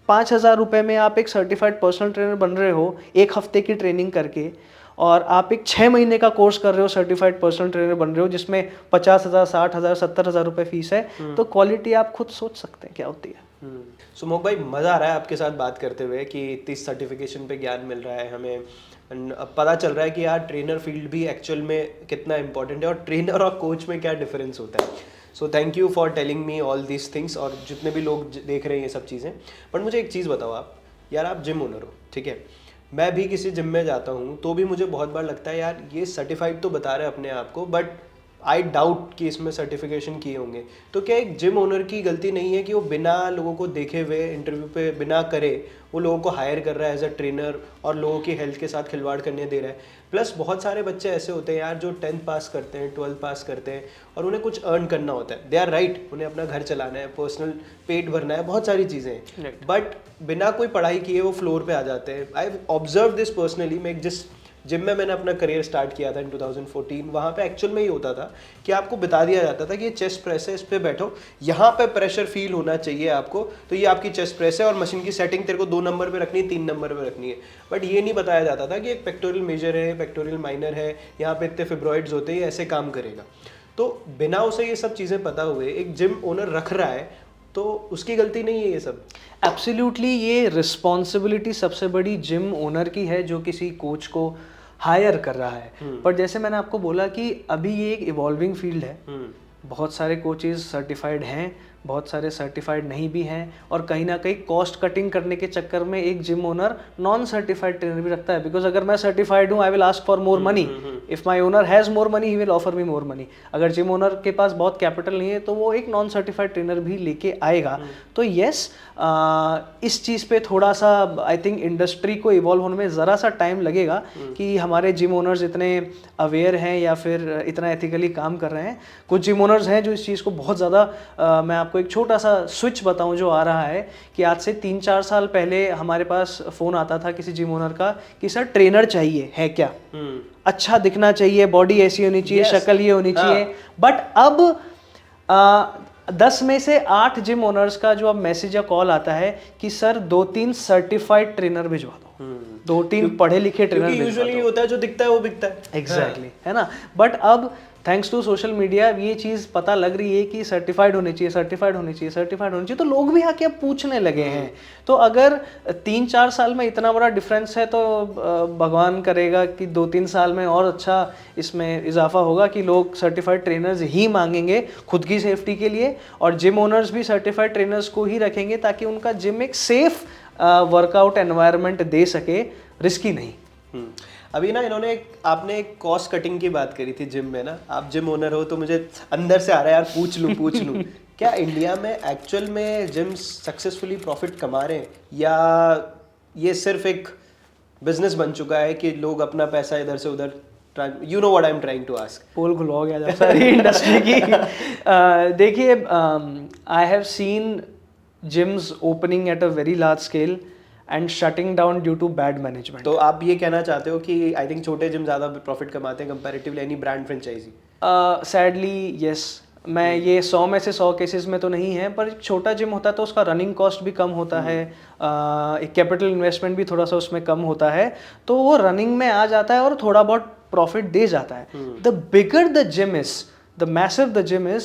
5,000 रुपये में आप एक सर्टिफाइड पर्सनल ट्रेनर बन रहे हो 1 हफ्ते की ट्रेनिंग करके, और आप एक 6 महीने का कोर्स कर रहे हो, सर्टिफाइड पर्सनल ट्रेनर बन रहे हो, जिसमें 50,000, 60,000, 70,000 रुपये फीस है। तो क्वालिटी आप खुद सोच सकते हैं क्या होती है। सुमोक भाई, मज़ा आ रहा है आपके साथ बात करते हुए कि इतनी सर्टिफिकेशन पे ज्ञान मिल रहा है हमें, अब पता चल रहा है कि यार ट्रेनर फील्ड भी एक्चुअल में कितना इंपॉर्टेंट है और ट्रेनर और कोच में क्या डिफरेंस होता है। सो thank you for telling me all these things, और जितने भी लोग देख रहे हैं ये सब चीज़ें। बट मुझे एक चीज़ बताओ आप, यार आप जिम ओनर हो, ठीक है, मैं भी किसी जिम में जाता हूँ तो भी मुझे बहुत बार लगता है यार ये सर्टिफाइड तो बता रहे हैं अपने आप को, बट आई डाउट कि इसमें सर्टिफिकेशन किए होंगे। तो क्या एक जिम ओनर की गलती नहीं है कि वो बिना लोगों को देखे हुए, इंटरव्यू पे बिना करे, वो लोगों को हायर कर रहा है एज अ ट्रेनर और लोगों की हेल्थ के साथ खिलवाड़ करने दे रहा है? प्लस बहुत सारे बच्चे ऐसे होते हैं यार जो 10th पास करते हैं, 12th पास करते हैं, और उन्हें कुछ अर्न करना होता है, दे आर राइट, उन्हें अपना घर चलाना है, पर्सनल पेट भरना है, बहुत सारी चीज़ें हैं, बट बिना कोई पढ़ाई किए वो फ्लोर पे आ जाते हैं। I observe this personally. मैं जिस जिम में मैंने अपना करियर स्टार्ट किया था इन 2014, वहाँ पे एक्चुअल में ही होता था कि आपको बता दिया जाता था कि ये चेस्ट प्रेस है, इस पे बैठो, यहाँ पे प्रेशर फील होना चाहिए आपको, तो ये आपकी चेस्ट प्रेस है और मशीन की सेटिंग तेरे को 2 नंबर पे रखनी है, 3 नंबर पे रखनी है। बट ये नहीं बताया जाता था कि एक पेक्टोरियल मेजर है, पेक्टोरियल माइनर है, यहाँ पे इतने फिब्रॉइड्स होते हैं, ये ऐसे काम करेगा। तो बिना उसे ये सब चीज़ें पता हुए एक जिम ओनर रख रहा है, तो उसकी गलती नहीं है ये सब। एब्सोल्युटली, ये रिस्पॉन्सिबिलिटी सबसे बड़ी जिम ओनर की है जो किसी कोच को हायर कर रहा है। पर जैसे मैंने आपको बोला कि अभी ये एक इवॉल्विंग फील्ड है, बहुत सारे कोचेस सर्टिफाइड हैं, बहुत सारे सर्टिफाइड नहीं भी हैं, और कहीं ना कहीं कॉस्ट कटिंग करने के चक्कर में एक gym owner non certified trainer भी रखता है। बिकॉज अगर मैं सर्टिफाइड हूँ, I will ask for more money, if my owner has more money he will offer me more money. अगर जिम ओनर के पास बहुत कैपिटल नहीं है तो वो एक नॉन सर्टिफाइड ट्रेनर भी लेके आएगा। तो येस, इस चीज़ पे थोड़ा सा आई थिंक इंडस्ट्री को इवॉल्व होने में ज़रा सा टाइम लगेगा कि हमारे जिम ओनर्स इतने अवेयर हैं या फिर इतना एथिकली काम कर रहे हैं। कुछ जिम ओनर्स हैं जो इस चीज़ को बहुत ज़्यादा, मैं आपको एक छोटा सा स्विच बताऊं जो आ रहा है कि आज से 3-4 साल पहले हमारे पास फ़ोन आता था किसी जिम ओनर का कि सर ट्रेनर चाहिए है क्या, अच्छा दिखना चाहिए, बॉडी ऐसी होनी चाहिए, शक्ल ये होनी चाहिए। बट अब 10 में से 8 जिम ओनर्स का जो अब मैसेज या कॉल आता है कि सर 2-3 सर्टिफाइड ट्रेनर भिजवा दो, 2-3 पढ़े लिखे ट्रेनर भिजवा दो। यूजुअली होता है जो दिखता है वो बिकता है। एग्जैक्टली, है ना। बट अब थैंक्स टू सोशल मीडिया ये चीज़ पता लग रही है कि सर्टिफाइड होनी चाहिए, सर्टिफाइड होनी चाहिए, सर्टिफाइड होनी चाहिए, तो लोग भी आके अब पूछने लगे हैं। तो अगर 3-4 साल में इतना बड़ा डिफरेंस है तो भगवान करेगा कि 2-3 साल में और अच्छा इसमें इजाफा होगा कि लोग सर्टिफाइड ट्रेनर्स ही मांगेंगे खुद की सेफ्टी के लिए, और जिम ओनर्स भी सर्टिफाइड ट्रेनर्स को ही रखेंगे ताकि उनका जिम एक सेफ वर्कआउट एनवायरनमेंट दे सके, रिस्की नहीं। अभी ना आपने एक कॉस्ट कटिंग की बात करी थी जिम में ना, आप जिम ओनर हो तो मुझे अंदर से आ रहा है यार पूछ लूँ क्या इंडिया में एक्चुअल में जिम सक्सेसफुली प्रॉफिट कमा रहे हैं, या ये सिर्फ एक बिजनेस बन चुका है कि लोग अपना पैसा इधर से उधर, you know what I am trying to ask. पोल खुल हो गया जब सारी इंडस्ट्री की। देखिए, I have seen gyms opening at a very large scale and shutting down due to bad management. तो आप ये कहना चाहते हो कि आई थिंक छोटे जिम ज़्यादा प्रॉफिट कमाते हैं comparatively any brand franchise? Sadly yes, मैं ये 100 में से 100 केसेस में तो नहीं है, पर एक छोटा जिम होता है तो उसका रनिंग कॉस्ट भी कम होता है, एक कैपिटल इन्वेस्टमेंट भी थोड़ा सा उसमें कम होता है, तो वो रनिंग में आ जाता है और थोड़ा बहुत प्रॉफिट दे जाता है। The bigger the gym is, the massive the gym is,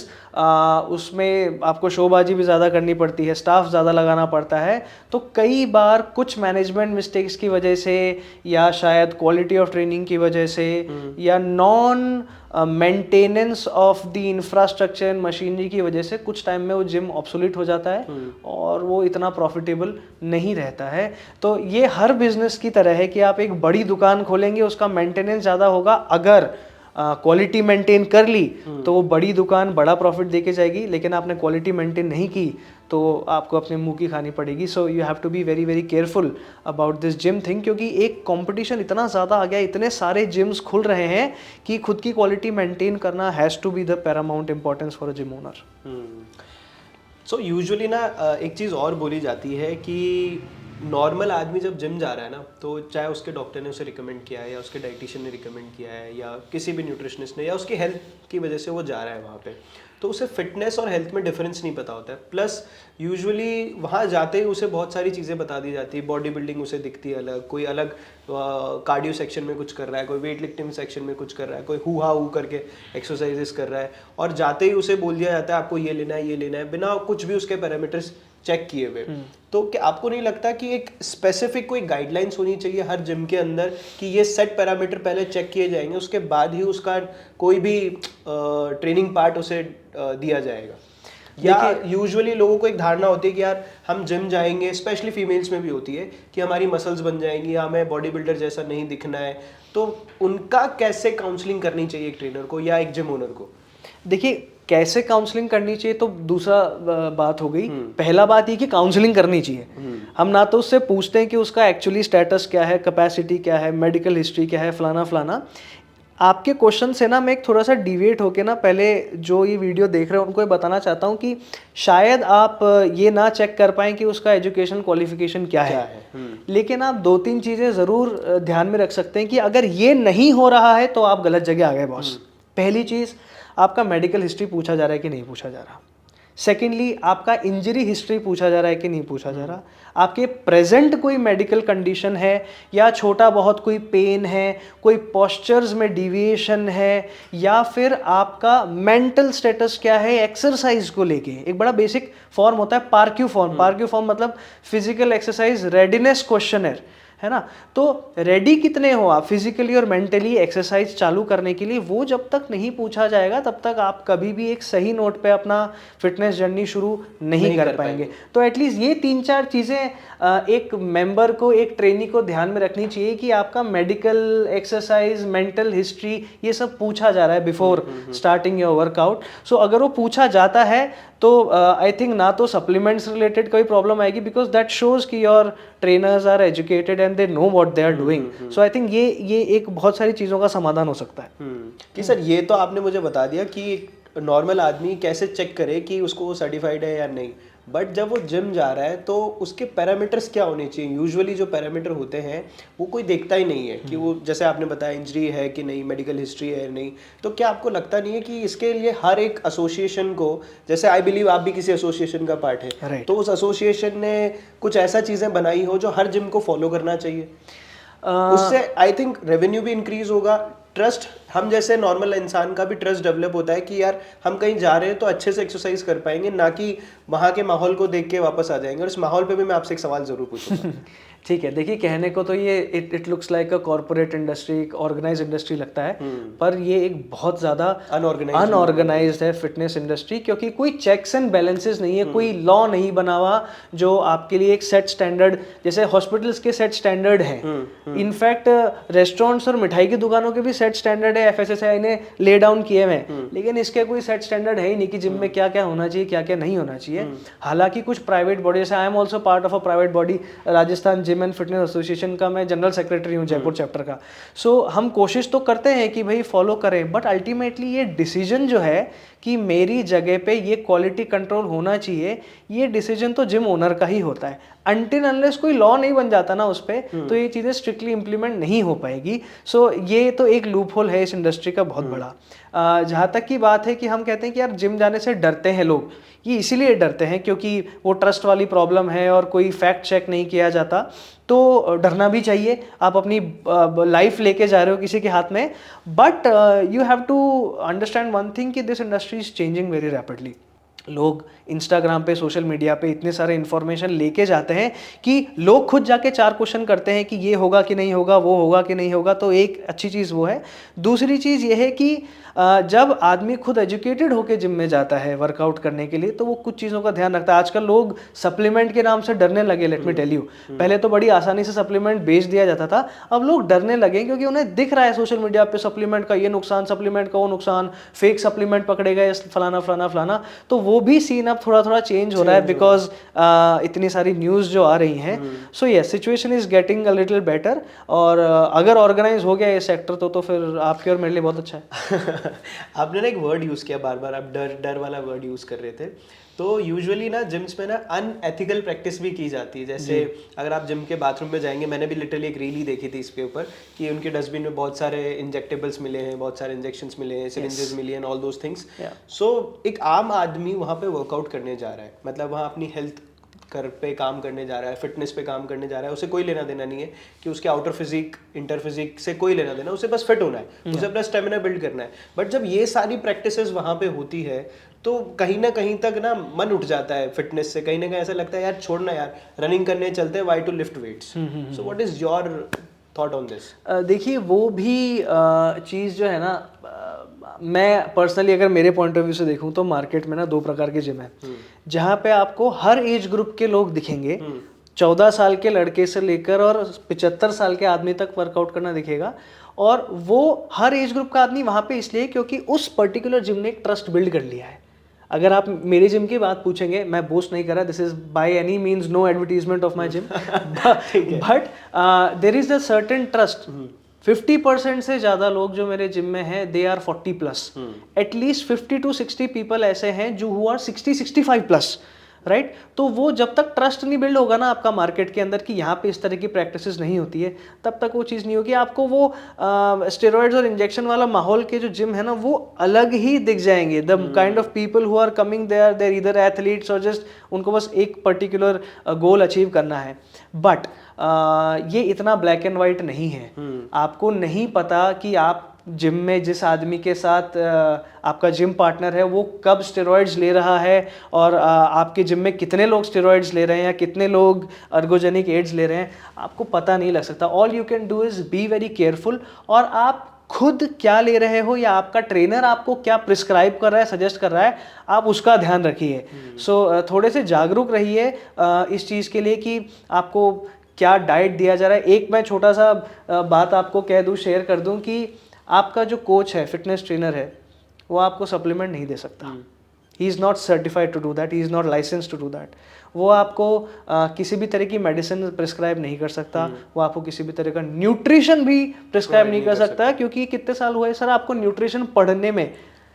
उसमें आपको शोबाजी भी ज़्यादा करनी पड़ती है, स्टाफ ज़्यादा लगाना पड़ता है, तो कई बार कुछ मैनेजमेंट मिस्टेक्स की वजह से या शायद क्वालिटी ऑफ ट्रेनिंग की वजह से या non maintenance of the infrastructure and machinery की वजह से कुछ टाइम में वो जिम ऑब्सोलीट हो जाता है और वो इतना प्रॉफिटेबल नहीं रहता है। तो ये हर बिजनेस की तरह है कि आप एक बड़ी दुकान खोलेंगे, उसका मेंटेनेंस ज़्यादा होगा, अगर क्वालिटी मेंटेन कर ली तो वो बड़ी दुकान बड़ा प्रॉफिट देके जाएगी, लेकिन आपने क्वालिटी मेंटेन नहीं की तो आपको अपने मुंह की खानी पड़ेगी। So you have to be very very careful about this gym thing, क्योंकि एक कंपटीशन इतना ज़्यादा आ गया, इतने सारे जिम्स खुल रहे हैं कि खुद की क्वालिटी मेंटेन करना has to be the paramount importance for a gym owner. So usually ना एक चीज़ और बोली जाती है कि नॉर्मल आदमी जब जिम जा रहा है ना, तो चाहे उसके डॉक्टर ने उसे रिकमेंड किया है या उसके डाइटिशियन ने रिकमेंड किया है या किसी भी न्यूट्रिशनिस्ट ने या उसकी हेल्थ की वजह से वो जा रहा है वहाँ पे, तो उसे फिटनेस और हेल्थ में डिफरेंस नहीं पता होता है। प्लस यूजुअली वहाँ जाते ही उसे बहुत सारी चीज़ें बता दी जाती है, बॉडी बिल्डिंग उसे दिखती है अलग, कोई अलग कार्डियो सेक्शन में कुछ कर रहा है, कोई वेट लिफ्टिंग सेक्शन में कुछ कर रहा है, कोई हु हा करके एक्सरसाइजेस कर रहा है, और जाते ही उसे बोल दिया जाता है आपको ये लेना है ये लेना है, बिना कुछ भी उसके पैरामीटर्स चेक किए हुए। तो क्या आपको नहीं लगता कि एक स्पेसिफिक कोई गाइडलाइंस होनी चाहिए हर जिम के अंदर कि ये सेट पैरामीटर पहले चेक किए जाएंगे, उसके बाद ही उसका कोई भी ट्रेनिंग पार्ट उसे दिया जाएगा? या यूजुअली लोगों को एक धारणा होती है कि यार हम जिम जाएंगे, स्पेशली फीमेल्स में भी होती है कि हमारी मसल्स बन जाएंगी, हमें बॉडी बिल्डर जैसा नहीं दिखना है, तो उनका कैसे काउंसलिंग करनी चाहिए एक ट्रेनर को या एक जिम ओनर को? देखिए, कैसे काउंसलिंग करनी चाहिए तो दूसरा बात हो गई। पहला बात ये कि काउंसलिंग करनी चाहिए। हम ना तो उससे पूछते हैं कि उसका एक्चुअली स्टेटस क्या है, कैपेसिटी क्या है, मेडिकल हिस्ट्री क्या है, फलाना फलाना। आपके क्वेश्चन से ना मैं एक थोड़ा सा डिविएट होके ना, पहले जो ये वीडियो देख रहे हैं उनको ये बताना चाहता हूँ कि शायद आप ये ना चेक कर पाएँ कि उसका एजुकेशन क्वालिफिकेशन क्या है। लेकिन आप 2-3 चीज़ें ज़रूर ध्यान में रख सकते हैं कि अगर ये नहीं हो रहा है तो आप गलत जगह आ गए बॉस। पहली चीज़, आपका मेडिकल हिस्ट्री पूछा जा रहा है कि नहीं पूछा जा रहा। सेकेंडली, आपका इंजरी हिस्ट्री पूछा जा रहा है कि नहीं पूछा जा रहा। आपके प्रेजेंट कोई मेडिकल कंडीशन है या छोटा बहुत कोई पेन है, कोई पोस्चर्स में डिविएशन है, या फिर आपका मेंटल स्टेटस क्या है एक्सरसाइज को लेके। एक बड़ा बेसिक फॉर्म होता है पार्क्यू फॉर्म। पार्क्यू फॉर्म मतलब फिजिकल एक्सरसाइज रेडीनेस क्वेश्चनर, है ना। तो रेडी कितने हो आप फिजिकली और मेंटली एक्सरसाइज चालू करने के लिए, वो जब तक नहीं पूछा जाएगा तब तक आप कभी भी एक सही नोट पे अपना फिटनेस जर्नी शुरू नहीं कर पाएंगे। तो एटलीस्ट ये 3-4 चीज़ें एक मेंबर को, एक ट्रेनी को ध्यान में रखनी चाहिए कि आपका मेडिकल, एक्सरसाइज, मेंटल हिस्ट्री, ये सब पूछा जा रहा है बिफोर स्टार्टिंग योर वर्कआउट। सो अगर वो पूछा जाता है तो आई थिंक ना तो सप्लीमेंट्स रिलेटेड कोई प्रॉब्लम आएगी, बिकॉज दैट शोज कि your trainers are educated and they know what they are doing. So I think ये एक बहुत सारी चीज़ों का समाधान हो सकता है। कि सर ये तो आपने मुझे बता दिया कि नॉर्मल आदमी कैसे चेक करे कि उसको सर्टिफाइड है या नहीं, बट जब वो जिम जा रहा है तो उसके पैरामीटर्स क्या होने चाहिए? यूजुअली जो पैरामीटर होते हैं वो कोई देखता ही नहीं है कि वो, जैसे आपने बताया, इंजरी है कि नहीं, मेडिकल हिस्ट्री है नहीं। तो क्या आपको लगता नहीं है कि इसके लिए हर एक एसोसिएशन को, जैसे आई बिलीव आप भी किसी एसोसिएशन का पार्ट है, तो उस एसोसिएशन ने कुछ ऐसा चीज़ें बनाई हो जो हर जिम को फॉलो करना चाहिए? उससे आई थिंक रेवेन्यू भी इंक्रीज होगा, ट्रस्ट, हम जैसे नॉर्मल इंसान का भी ट्रस्ट डेवलप होता है कि यार हम कहीं जा रहे हैं तो अच्छे से एक्सरसाइज कर पाएंगे, ना कि वहाँ के माहौल को देख के वापस आ जाएंगे। और इस माहौल पे भी मैं आपसे एक सवाल जरूर पूछूंगा। ठीक है, देखिए कहने को तो ये it looks like a corporate industry, organise industry लगता है, पर ये एक बहुत ज़्यादा अनऑर्गेनाइज्ड है फिटनेस इंडस्ट्री, क्योंकि कोई चेक्स एंड बैलेंसेस नहीं है, कोई लॉ नहीं बना हुआ जो आपके लिए एक सेट स्टैंडर्ड, जैसे हॉस्पिटल्स के सेट स्टैंडर्ड हैं, इनफैक्ट रेस्टोरेंट्स और मिठाई की दुकानों के भी सेट स्टैंडर्ड है, FSSAI ने ले डाउन किए हुए हैं, लेकिन इसके कोई सेट स्टैंडर्ड है ही नहीं कि जिम में क्या क्या होना चाहिए, क्या क्या नहीं होना चाहिए। हालांकि कुछ प्राइवेट बॉडी, जैसे I am also part of a private body, Rajasthan gym and fitness association का मैं जनरल सेक्रेटरी हूँ, जयपुर चैप्टर का। सो हम कोशिश तो करते हैं कि भाई फॉलो करें, बट अल्टीमेटली ये डिसीजन जो है कि मेरी जगह पे ये क्वालिटी कंट्रोल होना चाहिए, ये डिसीजन तो जिम ओनर का ही होता है। अनटिल अनलेस कोई लॉ नहीं बन जाता ना उस पर, तो ये चीज़ें स्ट्रिक्टली इंप्लीमेंट नहीं हो पाएगी। सो ये तो एक लूप होल है इस इंडस्ट्री का बहुत बड़ा। जहाँ तक की बात है कि हम कहते हैं कि यार जिम जाने से डरते हैं लोग, ये इसीलिए डरते हैं क्योंकि वो ट्रस्ट वाली प्रॉब्लम है और कोई फैक्ट चेक नहीं किया जाता। तो डरना भी चाहिए, आप अपनी लाइफ लेके जा रहे हो किसी के हाथ में, but you have to understand one thing कि this industry is changing very rapidly. लोग इंस्टाग्राम पे, सोशल मीडिया पे इतने सारे इन्फॉर्मेशन लेके जाते हैं कि लोग खुद जाके 4 क्वेश्चन करते हैं कि ये होगा कि नहीं होगा, वो होगा कि नहीं होगा। तो एक अच्छी चीज़ वो है। दूसरी चीज़ ये है कि जब आदमी खुद एजुकेटेड होकर जिम में जाता है वर्कआउट करने के लिए, तो वो कुछ चीज़ों का ध्यान रखता है। आजकल लोग सप्लीमेंट के नाम से डरने लगे, लेट मी टेल यू। पहले तो बड़ी आसानी से सप्लीमेंट बेच दिया जाता था, अब लोग डरने लगे क्योंकि उन्हें दिख रहा है सोशल मीडिया पे सप्लीमेंट का ये नुकसान, सप्लीमेंट का वो नुकसान, फेक सप्लीमेंट पकड़े गए, फलाना फलाना फलाना। तो वो भी सीन अब थोड़ा थोड़ा चेंज हो रहा है, बिकॉज इतनी सारी न्यूज़ जो आ रही हैं। So yes, situation is getting a little better. और अगर ऑर्गेनाइज हो गया ये सेक्टर तो फिर आपके और मेरे लिए बहुत अच्छा है। आपने ना एक वर्ड यूज़ किया बार बार, आप डर वाला वर्ड यूज़ कर रहे थे। तो यूजुअली ना जिम्स में ना अनएथिकल प्रैक्टिस भी की जाती है। जैसे अगर आप जिम के बाथरूम में जाएंगे, मैंने भी लिटरली एक रील ही देखी थी इसके ऊपर कि उनके डस्टबिन में बहुत सारे इंजेक्टेबल्स मिले हैं, बहुत सारे इंजेक्शंस मिले हैं, सिरिंजेस मिली हैं, ऑल दोज थिंग्स। सो एक आम आदमी वहाँ पे वर्कआउट करने जा रहा है, मतलब वहाँ अपनी हेल्थ पे काम करने जा रहा है, फिटनेस पे काम करने जा रहा है, उसे कोई लेना देना नहीं है कि उसके आउटर फिजिक, इंटर फिजिक से कोई लेना देना, उसे बस फिट होना है, उसे अपना स्टेमिना बिल्ड करना है। बट जब ये सारी प्रैक्टिसेस वहाँ पे होती है तो कहीं ना कहीं तक ना मन उठ जाता है फिटनेस से, कहीं ना कहीं ऐसा लगता है यार छोड़ना यार, रनिंग करने चलते हैं, why to lift weights. So what is your thought on this? देखिए वो भी चीज़ जो है ना, मैं पर्सनली अगर मेरे पॉइंट ऑफ व्यू से देखूं तो मार्केट में ना 2 प्रकार के जिम है, जहाँ पे आपको हर एज ग्रुप के लोग दिखेंगे। 14 साल के लड़के से लेकर और 75 साल के आदमी तक वर्कआउट करना दिखेगा। और वो हर एज ग्रुप का आदमी वहाँ पे इसलिए क्योंकि उस पर्टिकुलर जिम ने एक ट्रस्ट बिल्ड कर लिया है। अगर आप मेरे जिम की बात पूछेंगे, मैं बोस्ट नहीं कर रहा, this is by any means no advertisement of my gym, but there is a certain trust 50% से ज़्यादा लोग जो मेरे जिम में हैं they are 40 plus, at least 50 to 60 people ऐसे हैं जो हु आर 60-65 प्लस, राइट। तो वो जब तक ट्रस्ट नहीं बिल्ड होगा ना आपका मार्केट के अंदर कि यहाँ पे इस तरह की प्रैक्टिसेस नहीं होती है, तब तक वो चीज़ नहीं होगी। आपको वो स्टेरॉइड्स और इंजेक्शन वाला माहौल के जो जिम है ना वो अलग ही दिख जाएंगे। The kind of people who are coming there either athletes और जस्ट उनको बस एक पर्टिकुलर गोल अचीव करना है। बट ये इतना ब्लैक एंड वाइट नहीं है। आपको नहीं पता कि आप जिम में जिस आदमी के साथ आपका जिम पार्टनर है वो कब स्टेरॉइड्स ले रहा है और आपके जिम में कितने लोग स्टेरॉइड्स ले रहे हैं या कितने लोग अर्गोजेनिक एड्स ले रहे हैं, आपको पता नहीं लग सकता। All you can do is be very careful, और आप खुद क्या ले रहे हो या आपका ट्रेनर आपको क्या प्रिस्क्राइब कर रहा है, सजेस्ट कर रहा है, आप उसका ध्यान रखिए। सो थोड़े से जागरूक रहिए इस चीज़ के लिए कि आपको क्या डाइट दिया जा रहा है। एक मैं छोटा सा बात आपको कह दूँ, शेयर कर दूँ कि आपका जो कोच है, फिटनेस ट्रेनर है, वो आपको सप्लीमेंट नहीं दे सकता। He is not certified to do that, he is not license to do that. वो आपको किसी भी तरह की मेडिसिन प्रिस्क्राइब नहीं कर सकता, वो आपको किसी भी तरह का न्यूट्रिशन भी प्रिस्क्राइब नहीं कर सकता, क्योंकि कितने साल हुए सर आपको न्यूट्रिशन पढ़ने में?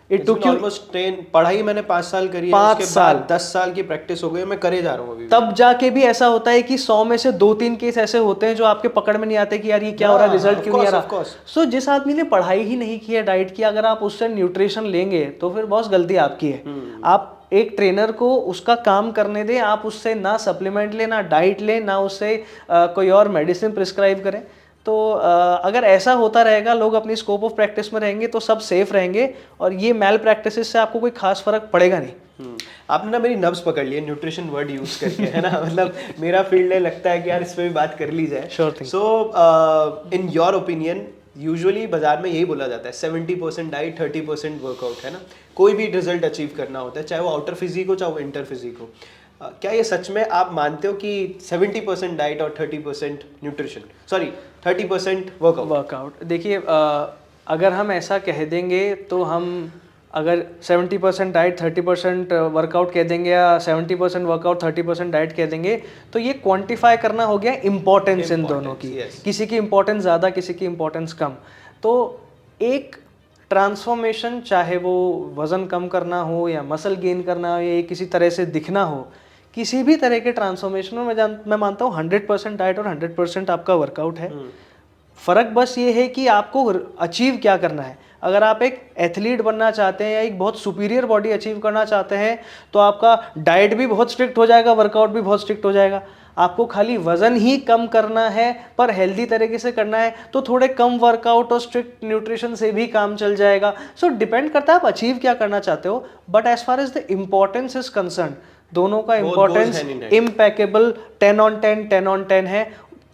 इट टुक यू ऑलमोस्ट 10 पढ़ाई मैंने 5 साल करी है, 5 उसके साल। बाद 10 साल की प्रैक्टिस हो गई, मैं करे जा रहा हूँ अभी। तब जाके भी ऐसा होता है कि 100 में से 2-3 केस ऐसे होते हैं जो आपके पकड़ में नहीं आते कि यार ये क्या हो रहा है, रिजल्ट क्यों नहीं आ रहा। सो जिस आदमी ने पढ़ाई ही नहीं की है डाइट की, अगर आप उससे न्यूट्रिशन लेंगे तो फिर बहुत गलती आपकी है। आप एक ट्रेनर को उसका काम करने दें, आप उससे ना सप्लीमेंट लें, ना डाइट लें, ना उससे कोई और मेडिसिन प्रिस्क्राइब करें। तो अगर ऐसा होता रहेगा, लोग अपनी स्कोप ऑफ प्रैक्टिस में रहेंगे तो सब सेफ रहेंगे, और ये मैल प्रैक्टिसेस से आपको कोई खास फर्क पड़ेगा नहीं। आपने ना मेरी नब्ज पकड़ ली है न्यूट्रिशन वर्ड यूज करके, है ना। मतलब मेरा फील्ड है, लगता है कि यार इस पे भी बात कर ली जाए। Sure thing. So in your opinion usually बाजार में यही बोला जाता है 70% डाइट 30% वर्कआउट, है ना। कोई भी रिजल्ट अचीव करना होता है, चाहे वो आउटर फिजिक हो चाहे वो इंटर फिजिक हो। क्या ये सच में आप मानते हो कि 70% डाइट और 30% न्यूट्रिशन, सॉरी 30% वर्कआउट? देखिए, अगर हम ऐसा कह देंगे तो हम अगर 70% डाइट 30% वर्कआउट कह देंगे या 70% वर्कआउट 30% डाइट कह देंगे, तो ये क्वांटिफाई करना हो गया इम्पोर्टेंस इन दोनों की। किसी की इम्पोर्टेंस ज़्यादा, किसी की इम्पोर्टेंस कम। तो एक ट्रांसफॉर्मेशन, चाहे वो वज़न कम करना हो या मसल गेन करना हो या किसी तरह से दिखना हो, किसी भी तरह के ट्रांसफॉर्मेशन में मैं मानता हूँ 100% डाइट और 100% आपका वर्कआउट है। फ़र्क बस ये है कि आपको अचीव क्या करना है। अगर आप एक एथलीट बनना चाहते हैं या एक बहुत सुपीरियर बॉडी अचीव करना चाहते हैं तो आपका डाइट भी बहुत स्ट्रिक्ट हो जाएगा, वर्कआउट भी बहुत स्ट्रिक्ट हो जाएगा। आपको खाली वज़न ही कम करना है पर हेल्दी तरीके से करना है तो थोड़े कम वर्कआउट और स्ट्रिक्ट न्यूट्रिशन से भी काम चल जाएगा। सो डिपेंड करता है आप अचीव क्या करना चाहते हो। But as far as the importance is concern, दोनों का इम्पोर्टेंस इम्पेकेबल 10 on 10 10 on 10 है।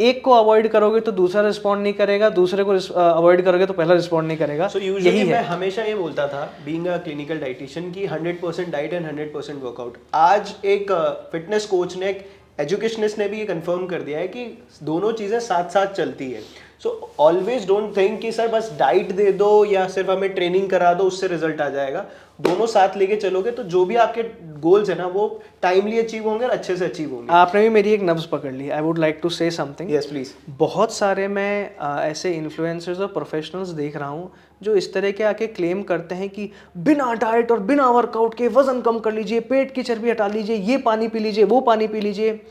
एक को अवॉइड करोगे तो दूसरा रिस्पॉन्ड नहीं करेगा, दूसरे को अवॉइड करोगे तो पहला रिस्पॉन्ड नहीं करेगा। यही है। मैं हमेशा ये बोलता था बीइंग अ क्लिनिकल डाइटिशियन की 100% डाइट एंड 100% वर्कआउट। आज एक फिटनेस कोच ने, एक एजुकेशनिस्ट ने भी ये कंफर्म कर दिया है कि दोनों चीज़ें साथ साथ चलती है। सो ऑलवेज डोंट थिंक कि सर बस डाइट दे दो या सिर्फ हमें ट्रेनिंग करा दो उससे रिजल्ट आ जाएगा। दोनों साथ लेके चलोगे तो जो भी आपके गोल्स है ना वो टाइमली अचीव होंगे और अच्छे से अचीव होंगे। आपने भी मेरी एक नब्ज पकड़ ली। I would like to say something. Yes please. बहुत सारे मैं ऐसे इन्फ्लुएंसर्स और प्रोफेशनल्स देख रहा हूँ जो इस तरह के आके क्लेम करते हैं कि बिना डाइट और बिना वर्कआउट के वजन कम कर लीजिए, पेट की चर्बी हटा लीजिए, ये पानी पी लीजिए, वो पानी पी लीजिए।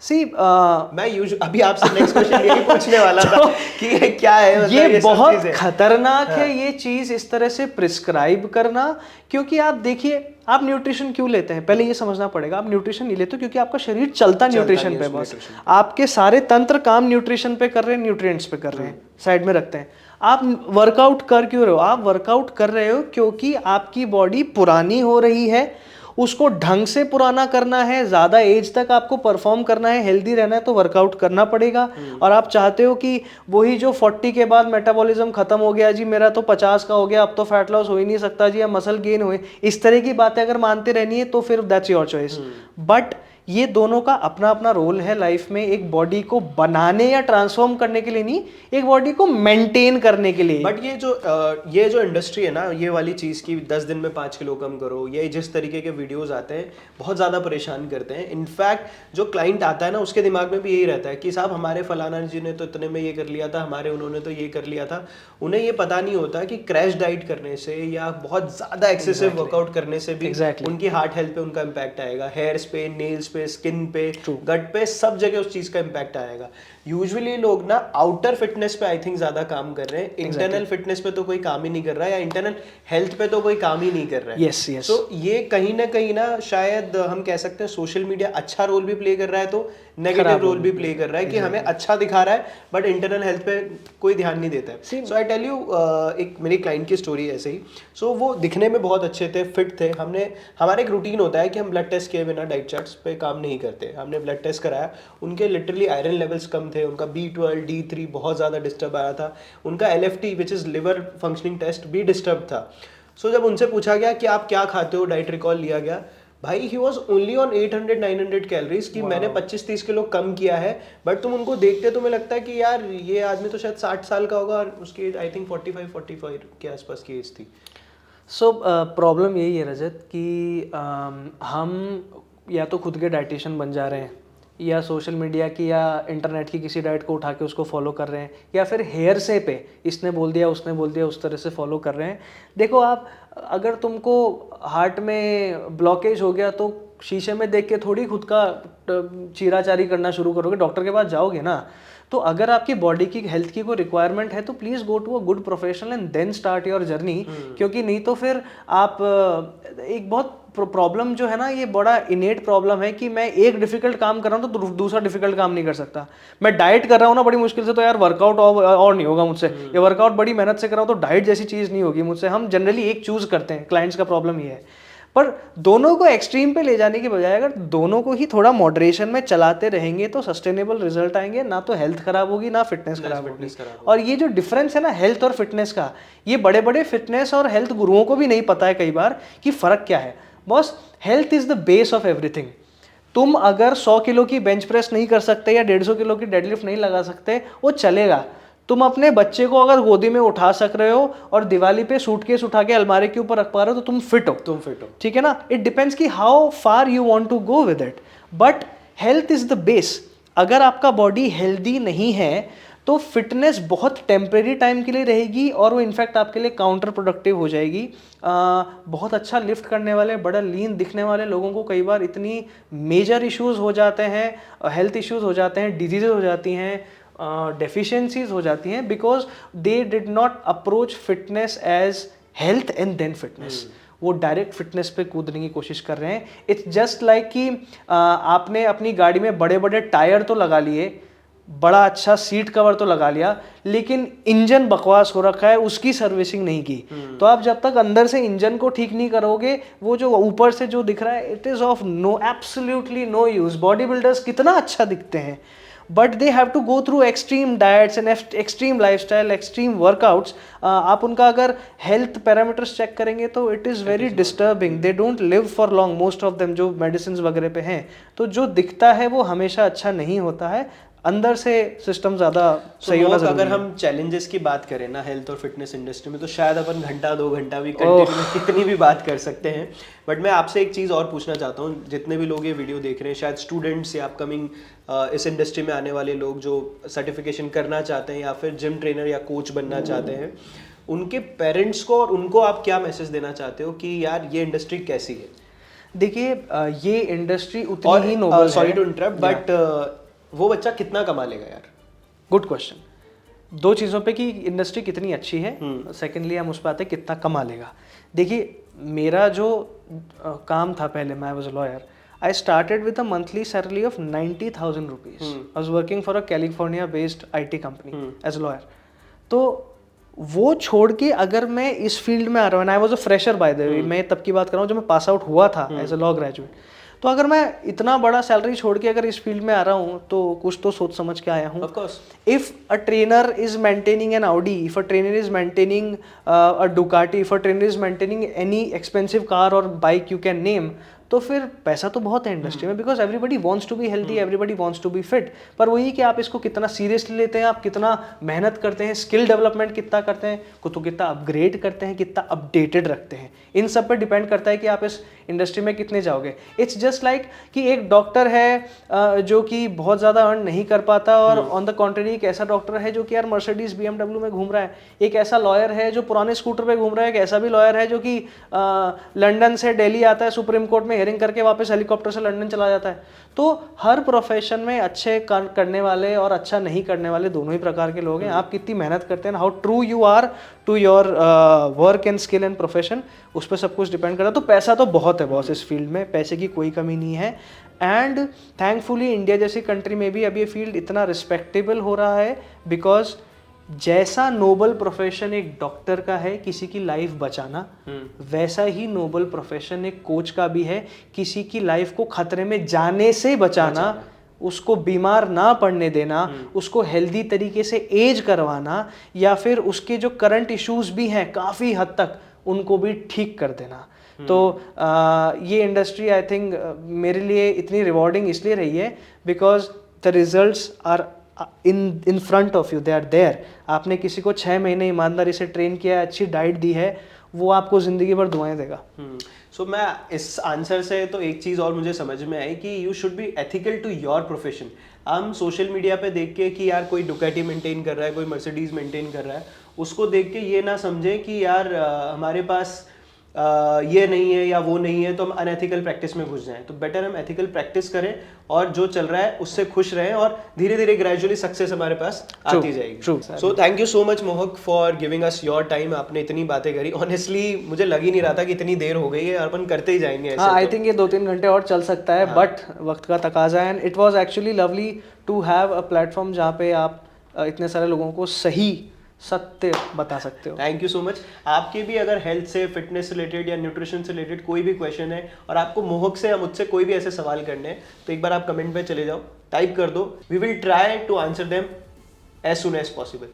मैं अभी आपसे नेक्स्ट क्वेश्चन यही पूछने वाला था कि ये क्या है, मतलब ये बहुत खतरनाक है ये चीज इस तरह से प्रिस्क्राइब करना। क्योंकि आप देखिए, आप न्यूट्रिशन क्यों लेते हैं, पहले ये समझना पड़ेगा। आप न्यूट्रिशन नहीं लेते क्योंकि आपका शरीर चलता न्यूट्रिशन पे, बस आपके सारे तंत्र काम न्यूट्रिशन पे कर रहे हैं, न्यूट्रिएंट्स पे कर रहे हैं, साइड में रखते हैं। आप वर्कआउट कर क्यों रहे हो? आप वर्कआउट कर रहे हो क्योंकि आपकी बॉडी पुरानी हो रही है, उसको ढंग से पुराना करना है, ज़्यादा एज तक आपको परफॉर्म करना है, हेल्दी रहना है तो वर्कआउट करना पड़ेगा। और आप चाहते हो कि वही जो 40 के बाद मेटाबॉलिज्म खत्म हो गया जी, मेरा तो 50 का हो गया, अब तो फैट लॉस हो ही नहीं सकता जी, या मसल गेन हुए, इस तरह की बातें अगर मानते रहनी है तो फिर दैट्स योर चॉइस। बट ये दोनों का अपना अपना रोल है लाइफ में, एक बॉडी को बनाने या ट्रांसफॉर्म करने के लिए नहीं, एक बॉडी को मेंटेन करने के लिए। बट ये जो इंडस्ट्री है ना, ये वाली चीज़ की 10 दिन में 5 किलो कम करो, ये जिस तरीके के वीडियोस आते हैं बहुत ज़्यादा परेशान करते हैं। इनफैक्ट जो क्लाइंट आता है ना, उसके दिमाग में भी यही रहता है कि साहब हमारे फलाना जी ने तो इतने में ये कर लिया था, हमारे उन्होंने तो ये कर लिया था। उन्हें ये पता नहीं होता कि क्रैश डाइट करने से या बहुत ज़्यादा एक्सेसिव वर्कआउट करने से भी उनकी हार्ट हेल्थ पे उनका इम्पैक्ट आएगा, हेयर्स पे, नेल्स पे, स्किन पे, गट पे, सब जगह उस चीज़ का इम्पैक्ट आएगा। यूजुअली लोग ना आउटर फिटनेस पे आई थिंक ज़्यादा काम कर रहे हैं, इंटरनल फिटनेस पे तो कोई काम ही नहीं कर रहा है, या इंटरनल हेल्थ पे तो कोई काम ही नहीं कर रहा है। Yes yes. तो ये कहीं ना शायद हम कह सकते हैं सोशल मीडिया अच्छा रोल भी प्ले कर रहा है तो नेगेटिव रोल भी प्ले कर रहा है कि हमें अच्छा दिखा रहा है बट इंटरनल हेल्थ पे कोई ध्यान नहीं देता है। सो आई टेल यू, एक मेरी क्लाइंट की स्टोरी ऐसे ही। सो वो दिखने में बहुत अच्छे थे, फिट थे। हमारा एक रूटीन होता है कि हम ब्लड टेस्ट किए बिना डाइट चार्ट्स पे काम नहीं करते। हमने ब्लड टेस्ट कराया, उनके लिटरली आयरन लेवल्स कम थे, उनका B12 D3 बहुत ज़्यादा डिस्टर्ब आ रहा था, उनका LFT which is liver functioning test भी डिस्टर्ब था। सो जब उनसे पूछा गया कि आप क्या खाते हो, डाइट रिकॉल लिया गया, भाई he was only on 800-900 calories कि मैंने 25-30 किलो कम किया है। बट तुम उनको देखते तुम्हें लगता है कि यार ये आदमी तो शायद 60 साल का होगा और उसकी एज आई थिंक 45 के आसपास की एज थी। सो प्रॉब्लम यही है रजत कि हम या तो खुद के डाइटिशियन बन जा रहे हैं, या सोशल मीडिया की या इंटरनेट की किसी डाइट को उठा के उसको फॉलो कर रहे हैं, या फिर हेयर से पे इसने बोल दिया उसने बोल दिया उस तरह से फॉलो कर रहे हैं। देखो आप, अगर तुमको हार्ट में ब्लॉकेज हो गया तो शीशे में देख के थोड़ी खुद का चीराचारी करना शुरू करोगे, डॉक्टर के पास जाओगे ना। तो अगर आपकी बॉडी की हेल्थ की कोई रिक्वायरमेंट है तो please go to a good professional and then start your journey. क्योंकि नहीं तो फिर आप एक बहुत प्रॉब्लम जो है ना, ये बड़ा इनेट प्रॉब्लम है कि मैं एक डिफिकल्ट काम कर रहा हूँ तो दूसरा डिफिकल्ट काम नहीं कर सकता। मैं डाइट कर रहा हूँ ना बड़ी मुश्किल से, तो यार वर्कआउट और नहीं होगा मुझसे, ये वर्कआउट बड़ी मेहनत से कर रहा हूँ तो डाइट जैसी चीज़ नहीं होगी मुझसे। हम जनरली एक चूज़ करते हैं, क्लाइंट्स का प्रॉब्लम ये है। पर दोनों को एक्सट्रीम पे ले जाने के बजाय अगर दोनों को ही थोड़ा मॉडरेशन में चलाते रहेंगे तो सस्टेनेबल रिजल्ट आएंगे, ना तो हेल्थ खराब होगी ना फिटनेस खराब होगी। और ये जो डिफरेंस है ना हेल्थ और फिटनेस का, ये बड़े बड़े फिटनेस और हेल्थ गुरुओं को भी नहीं पता है कई बार कि फ़र्क क्या है। Boss, health is the base of everything. तुम अगर 100 किलो की बेंच प्रेस नहीं कर सकते या 150 किलो की डेडलिफ्ट नहीं लगा सकते, वो चलेगा। तुम अपने बच्चे को अगर गोदी में उठा सक रहे हो और दिवाली पे सूटकेस उठा के अलमारी के ऊपर रख पा रहे हो तो तुम फिट हो। ठीक है ना। इट डिपेंड्स कि how far you want to go with it, but health is the base. अगर आपका बॉडी हेल्दी नहीं है तो फिटनेस बहुत टेम्परेरी टाइम के लिए रहेगी और वो इनफैक्ट आपके लिए काउंटर प्रोडक्टिव हो जाएगी। बहुत अच्छा लिफ्ट करने वाले, बड़ा लीन दिखने वाले लोगों को कई बार इतनी मेजर इश्यूज हो जाते हैं, हेल्थ इश्यूज हो जाते हैं, डिजीजेज हो जाती हैं, डेफिशिएंसीज हो जाती हैं, because they did not approach fitness as health and then fitness. वो डायरेक्ट फिटनेस पे कूदने की कोशिश कर रहे हैं। इट्स जस्ट लाइक कि आपने अपनी गाड़ी में बड़े बड़े टायर तो लगा लिए, बड़ा अच्छा सीट कवर तो लगा लिया, लेकिन इंजन बकवास हो रखा है, उसकी सर्विसिंग नहीं की। तो आप जब तक अंदर से इंजन को ठीक नहीं करोगे, वो जो ऊपर से जो दिख रहा है it is of no absolutely no use. Body builders कितना अच्छा दिखते हैं, but they have to go through extreme diets and extreme lifestyle, extreme workouts. आप उनका अगर हेल्थ पैरामीटर्स चेक करेंगे तो it is very disturbing. They don't live for long, most of them जो मेडिसिन वगैरह पे हैं। तो जो दिखता है वो हमेशा अच्छा नहीं होता है, अंदर से सिस्टम ज़्यादा सही होना ज़रूरी है। अगर हम चैलेंजेस की बात करें ना हेल्थ और फिटनेस इंडस्ट्री में, तो शायद अपन घंटा 2 घंटा भी कंटिन्यू कितनी भी बात कर सकते हैं। बट मैं आपसे एक चीज़ और पूछना चाहता हूँ, जितने भी लोग ये वीडियो देख रहे हैं, शायद स्टूडेंट्स या अपकमिंग इस इंडस्ट्री में आने वाले लोग जो सर्टिफिकेशन करना चाहते हैं या फिर जिम ट्रेनर या कोच बनना चाहते हैं, उनके पेरेंट्स को और उनको आप क्या मैसेज देना चाहते हो कि यार ये इंडस्ट्री कैसी है? देखिए, ये इंडस्ट्री उतनी ही नोबल है। सॉरी टू इंटरप्ट, बट वो बच्चा कितना कमा लेगा यार? Good question. 2 चीज़ों पे कि इंडस्ट्री कितनी अच्छी है, सेकेंडली हम उस पर आते हैं कितना कमा लेगा। देखिए, मेरा जो काम था पहले, मैं was a lawyer, I started with a monthly salary of 90,000 rupees. I was working for a California based IT company as a lawyer. तो वो छोड़ के अगर मैं इस फील्ड में आ रहा हूँ, I was a fresher by the way, मैं तब की बात कर रहा हूँ जब मैं पास आउट हुआ था एज अ लॉ ग्रेजुएट। तो अगर मैं इतना बड़ा सैलरी छोड़ के अगर इस फील्ड में आ रहा हूँ तो कुछ तो सोच समझ के आया हूँ। If a trainer is maintaining an Audi, if a trainer is maintaining a Ducati, if a trainer is maintaining any expensive car or bike you can name, तो फिर पैसा तो बहुत है इंडस्ट्री में, because everybody wants to be healthy, everybody wants to be fit. पर वही कि आप इसको कितना सीरियसली लेते हैं, आप कितना मेहनत करते हैं, स्किल डेवलपमेंट कितना करते हैं, तो कितना अपग्रेड करते हैं, कितना अपडेटेड रखते हैं, इन सब पे डिपेंड करता है कि आप इस इंडस्ट्री में कितने जाओगे। इट्स जस्ट लाइक कि एक डॉक्टर है जो कि बहुत ज़्यादा अर्न नहीं कर पाता, और ऑन द कॉन्ट्ररी एक ऐसा डॉक्टर है जो कि यार मर्सिडीज BMW में घूम रहा है, एक ऐसा लॉयर है जो पुराने स्कूटर पे घूम रहा है, एक ऐसा भी लॉयर है जो कि लंदन से दिल्ली आता है, सुप्रीम कोर्ट में हियरिंग करके वापस हेलीकॉप्टर से लंदन चला जाता है। तो हर प्रोफेशन में अच्छे करने वाले और अच्छा नहीं करने वाले दोनों ही प्रकार के लोग हैं। आप कितनी मेहनत करते हैं, how true you are to your work and skill and profession, उस पर सब कुछ डिपेंड करता है। तो पैसा तो बहुत है बॉस इस फील्ड में, पैसे की कोई कमी नहीं है। एंड थैंकफुली इंडिया जैसी कंट्री में भी अब ये फील्ड इतना रिस्पेक्टेबल हो रहा है, बिकॉज जैसा नोबल प्रोफेशन एक डॉक्टर का है किसी की लाइफ बचाना, वैसा ही नोबल प्रोफेशन एक कोच का भी है किसी की लाइफ को खतरे में जाने से बचाना, उसको बीमार ना पड़ने देना, उसको हेल्दी तरीके से एज करवाना, या फिर उसके जो करंट इश्यूज भी हैं काफ़ी हद तक उनको भी ठीक कर देना। तो ये इंडस्ट्री आई थिंक मेरे लिए इतनी रिवॉर्डिंग इसलिए रही है because the results are in front of you, they are there. आपने किसी को 6 महीने ईमानदारी से ट्रेन किया है, अच्छी डाइट दी है, वो आपको ज़िंदगी भर दुआएं देगा। सो मैं इस आंसर से तो एक चीज़ और मुझे समझ में आई कि you should be ethical to your profession. हम सोशल मीडिया पे देख के कि यार कोई डुकाटी मेंटेन कर रहा है, कोई मर्सिडीज मेंटेन कर रहा है, उसको देख के ये ना समझें कि यार हमारे पास ये नहीं है या वो नहीं है तो हम अनएथिकल प्रैक्टिस में घुस जाएं। तो बेटर हम एथिकल प्रैक्टिस करें और जो चल रहा है उससे खुश रहें, और धीरे धीरे ग्रेजुअली सक्सेस हमारे पास आती जाएगी। So thank you so much Mohak for giving us your time. आपने इतनी बातें करी, ऑनेस्टली मुझे लग ही नहीं रहा था कि इतनी देर हो गई है, अपन करते ही जाएंगे ऐसे। आई थिंक ये 2-3 घंटे और चल सकता है, बट वक्त का तकाजा है। And it was actually lovely to have a platform जहाँ पे आप इतने सारे लोगों को सही सत्य बता सकते हो। Thank you so much. आपके भी अगर हेल्थ से, फिटनेस से रिलेटेड या न्यूट्रिशन से रिलेटेड कोई भी क्वेश्चन है और आपको मोहक से या मुझसे कोई भी ऐसे सवाल करने हैं, तो एक बार आप कमेंट पे चले जाओ, टाइप कर दो, we will try to answer them as soon as possible.